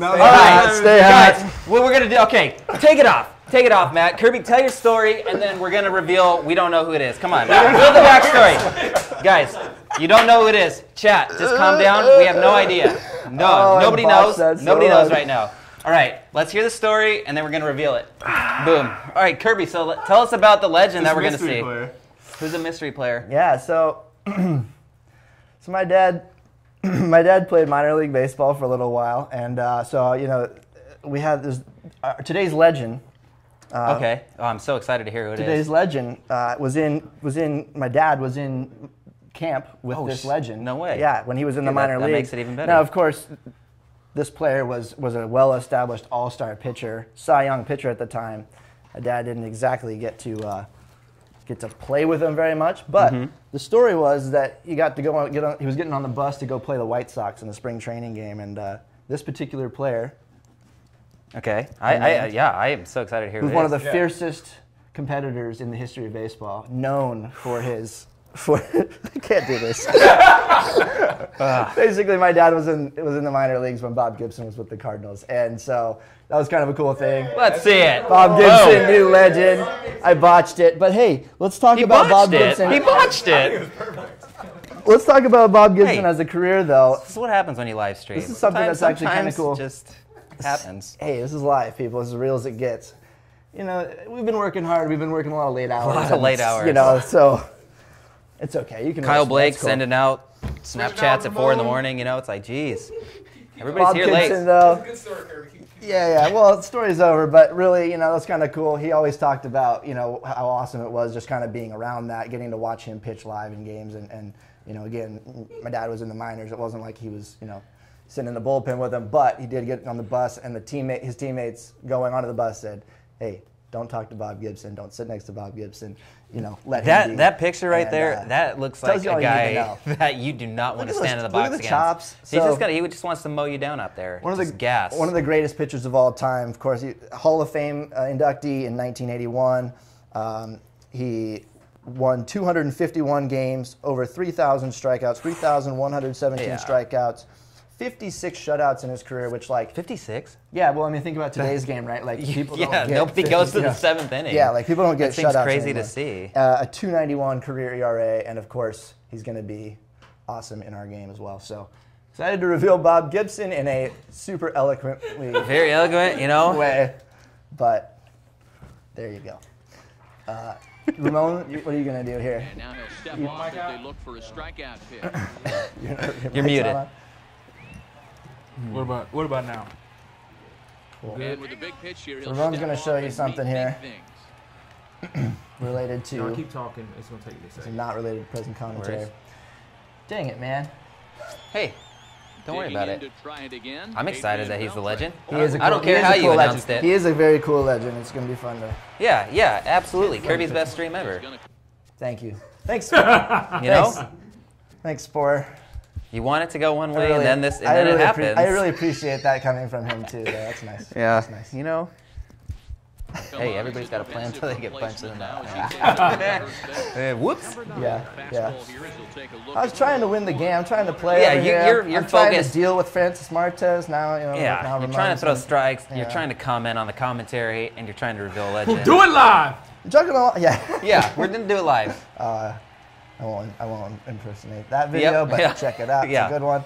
All right,
stay hot.
guys. What we're gonna do? Okay, take it off. Take it off, Matt. Kirby, tell your story, and then we're gonna reveal. We don't know who it is. Come on, reveal the backstory, guys. You don't know who it is. Chat, just calm down. We have no idea. Nobody knows. Nobody knows right now. All right, let's hear the story, and then we're going to reveal it. Boom. All right, Kirby, so tell us about the legend that we're going to see. Who's a mystery player?
Yeah, so my dad played minor league baseball for a little while, and we have this today's legend.
Okay. Oh, I'm so excited to hear who it is.
Today's legend my dad was in camp with this legend.
No way.
Yeah, when he was in the minor league.
That makes it even better.
Now, of course, this player was a well-established all-star pitcher, Cy Young pitcher at the time. My dad didn't exactly get to play with him very much, but the story was that he got to he was getting on the bus to go play the White Sox in the spring training game, and this particular player.
Okay, I am so excited to hear who it is.
One of the fiercest competitors in the history of baseball, known for his. I can't do this. Basically, my dad was in the minor leagues when Bob Gibson was with the Cardinals, and so that was kind of a cool thing.
Let's see it.
Bob Gibson, new legend. I botched it, but hey, let's talk about Bob Gibson.
He botched it.
Let's talk about Bob Gibson as a career, though.
This is what happens when you live stream.
This is something that's actually kind of cool.
Just happens.
Hey, this is live, people. This is as real as it gets. We've been working hard. We've been working a lot of late hours.
A lot of late hours.
So. It's okay. You can.
Kyle Blake sending out Snapchats at 4 in the morning. It's like, geez, everybody's
Bob
here
Gibson,
late.
Though, it's a good story, Kirby. Yeah. Well, the story's over, but really, that's kind of cool. He always talked about, how awesome it was just kind of being around that, getting to watch him pitch live in games, and again, my dad was in the minors. It wasn't like he was, sitting in the bullpen with him, but he did get on the bus, and his teammates going onto the bus said, "Hey, don't talk to Bob Gibson. Don't sit next to Bob Gibson. Let him be."
That picture right there, that looks like a guy that you do not want to stand in the box against.
Look at the chops.
He just wants to mow you down out there. One of
the greatest pitchers of all time, of course. Hall of Fame inductee in 1981. He won 251 games, over 3,000 strikeouts, 3,117 strikeouts. 56 shutouts in his career, which
56?
Yeah, well, I mean, think about today's game, right? People don't get
nobody goes to the 7th inning.
Yeah, people don't get shutouts.
That seems crazy
anymore.
to see.
A 2.91 career ERA, and of course, he's going to be awesome in our game as well. So excited to reveal Bob Gibson in a super eloquently,
very eloquent,
way. But there you go. Ramon, what are you going to do here?
And now he'll step off as they look for a strikeout pitch.
You're muted.
What about now?
Cool.
And with a big pitch here,
So Ron's going to show you something here related to.
No, keep talking. It's going to take you a second.
Not related to present commentary. Dang it, man.
Hey, don't worry about it. I'm excited that he's the legend.
He is
I don't care how you announced it.
He is a very cool legend. It's going to be fun to.
Yeah, absolutely. Kirby's best stream ever.
Thank you. Thanks. Thanks, Spore.
You want it to go one way, and then it happens.
I really appreciate that coming from him too. That's nice.
Yeah,
that's nice.
Hey, everybody's got a plan until they get punched in the mouth. Whoops.
Yeah. I was trying to win the game. I'm trying to play.
Yeah, you're
I'm
focused.
trying to deal with Francis Martez now.
You're trying to throw strikes. You're trying to comment on the commentary, and you're trying to reveal legend.
Do it live.
Juggling all, yeah.
Yeah, we're gonna do it live.
I won't impersonate that video, but check it out. It's a good one.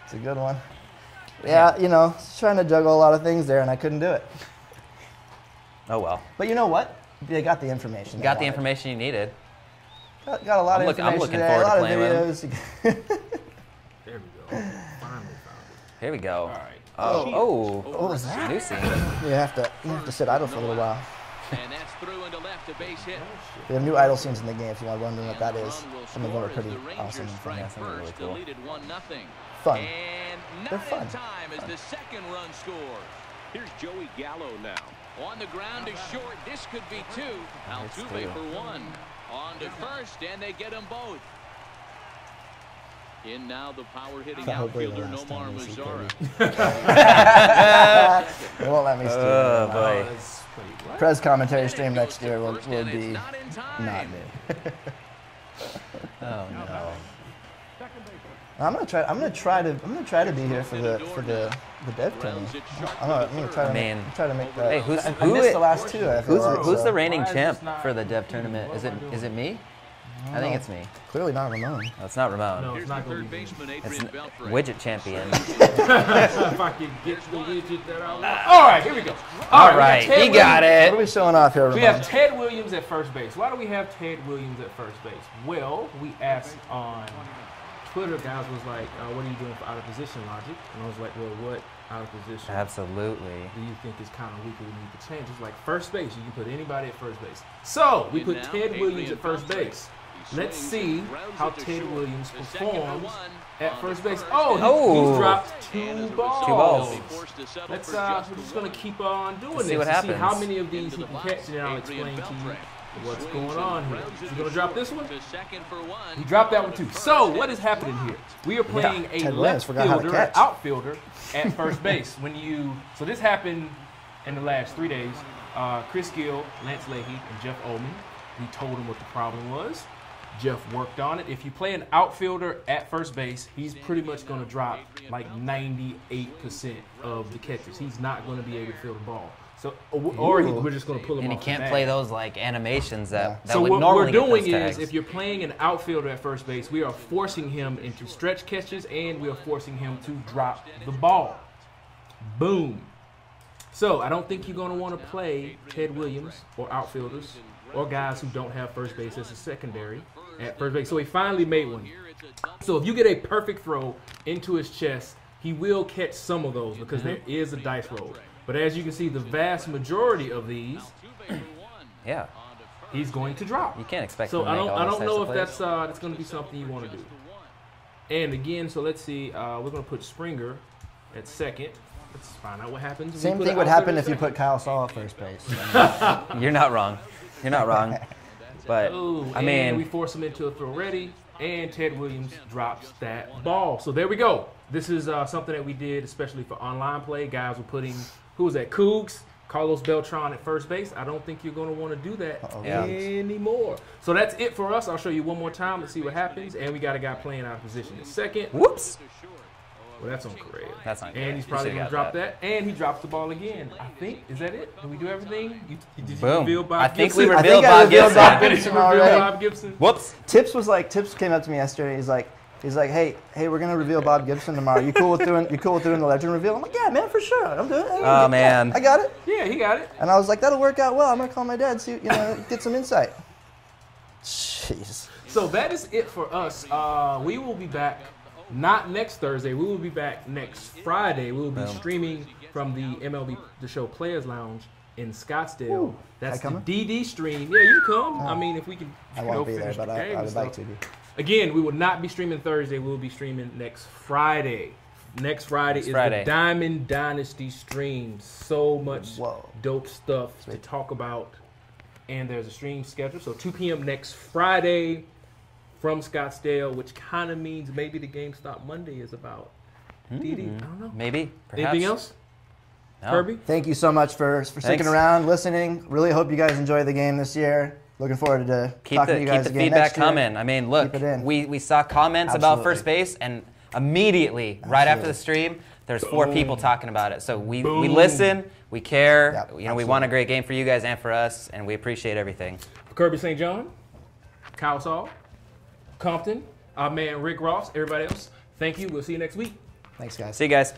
It's a good one. Yeah, you know, trying to juggle a lot of things there, and I couldn't do it.
Oh well.
But you know what? They got the information.
You got the information you needed.
Got a lot of information.
I'm looking
today,
forward
a lot
to
of
playing
videos.
There we go. Finally found it.
Here we go.
All right.
Oh.
What was that?
New scene.
You have to sit idle for a little while.
And that's through into left, a base hit.
We have new idle scenes in the game if you want to wonder what that is. Some of them are pretty awesome and fun.
Yeah, some are really cool.
Fun.
And
They're
not
fun.
in time as the second run scores. Here's Joey Gallo now. On the ground to short. This could be two. Altuve for one. On to first, and they get them both. In now the power-hitting outfielder Nomar Mazara.
They won't let me steal.
Oh boy.
Prez commentary stream next year will be not me.
Oh no.
I'm gonna try to be here for the dev tournament. I'm gonna try to make that.
Hey,
I missed the last two.
Who's the reigning champ for the dev tournament? Is it me? I think it's me.
Clearly not Ramon.
No, it's not Ramon.
No, it's not going to be.
It's widget champion.
If I can get the widget that I want. All right, here we go.
All right, he got it.
What are we showing off here, Ramon?
We have Ted Williams at first base. Why do we have Ted Williams at first base? Well, we asked on Twitter, guys was like, what are you doing for out of position logic? And I was like, well, what out of position
Absolutely.
do you think is kind of weak or we need to change? It's like first base, you can put anybody at first base. So we put Ted Williams at first base. Let's see how Ted Williams performs at first base. He's dropped two balls. Let's we're just gonna keep on doing this.
See what happens.
See how many of these he can catch, and I'll explain to you what's going on here. Is he gonna drop this one? He dropped that one too. So what is happening here? We are playing a left fielder, an outfielder at first base. So this happened in the last 3 days. Chris Gill, Lance Leahy, and Jeff Ullman. We told him what the problem was. Jeff worked on it. If you play an outfielder at first base, he's pretty much going to drop like 98% of the catches. He's not going to be able to field the ball. So, we're just going to pull him off.
And he can't play those like animations that
So
would
what
normally
we're doing
get those tags.
is, if you're playing an outfielder at first base, we are forcing him into stretch catches, and we are forcing him to drop the ball. Boom. So I don't think you're going to want to play Ted Williams or outfielders or guys who don't have first base as a secondary at first base. So he finally made one. So if you get a perfect throw into his chest, he will catch some of those because there is a dice roll. But as you can see, the vast majority of these, he's going to drop.
You can't expect.
So
him to make all
I
those
don't know
types
if
of
that's going to be something you want to do. And again, so let's see. We're going to put Springer at second. Let's find out what happens.
Same thing would happen if you put Kyle Saul at first base.
You're not wrong. You're not wrong. But I mean,
we force him into a throw ready, and Ted Williams drops that ball. So there we go. This is something that we did, especially for online play. Guys were putting, who was that? Cougs, Carlos Beltran at first base. I don't think you're going to want to do that anymore. So that's it for us. I'll show you one more time to see what happens. And we got a guy playing out of position at second.
Whoops.
Well, that's on Correa.
That's not good.
And he's probably going to drop that. And he drops the ball again. I think. Is that it? Did we do everything? Did you reveal Bob Gibson?
I think we revealed Bob Gibson.
Bob Gibson.
Whoops.
Tips came up to me yesterday. He's like, hey, we're gonna reveal Bob Gibson tomorrow. You cool with doing the legend reveal? I'm like, yeah, man, for sure. I'm doing it.
Oh man,
I got it.
Yeah, he got it.
And I was like, that'll work out well. I'm gonna call my dad, see, get some insight. Jeez.
So that is it for us. We will be back. Not next Thursday. We will be back next Friday. We will be streaming from the MLB The Show Players Lounge in Scottsdale.
Ooh,
that's the DD stream. Yeah, you come. I mean, if we can.
I won't be there, but I would like to be.
Again, we will not be streaming Thursday. We will be streaming next Friday. Next Friday is the Diamond Dynasty stream. So much dope stuff to talk about. And there's a stream schedule. So 2 p.m. next Friday from Scottsdale, which kind of means maybe the GameStop Monday is about DD. I don't know.
Maybe. Perhaps.
Anything else? No. Kirby?
Thank you so much for sticking around, listening. Really hope you guys enjoy the game this year. Looking forward to talking to you guys again next year.
Keep the feedback coming. I mean, look, we saw comments about first base, and immediately, right after the stream, there's 4 people talking about it. So we listen, we care.
Yep,
we want a great game for you guys and for us, and we appreciate everything.
Kirby St. John, Kyle Saul, Compton, our man Rick Ross, everybody else, thank you. We'll see you next week.
Thanks, guys.
See you guys.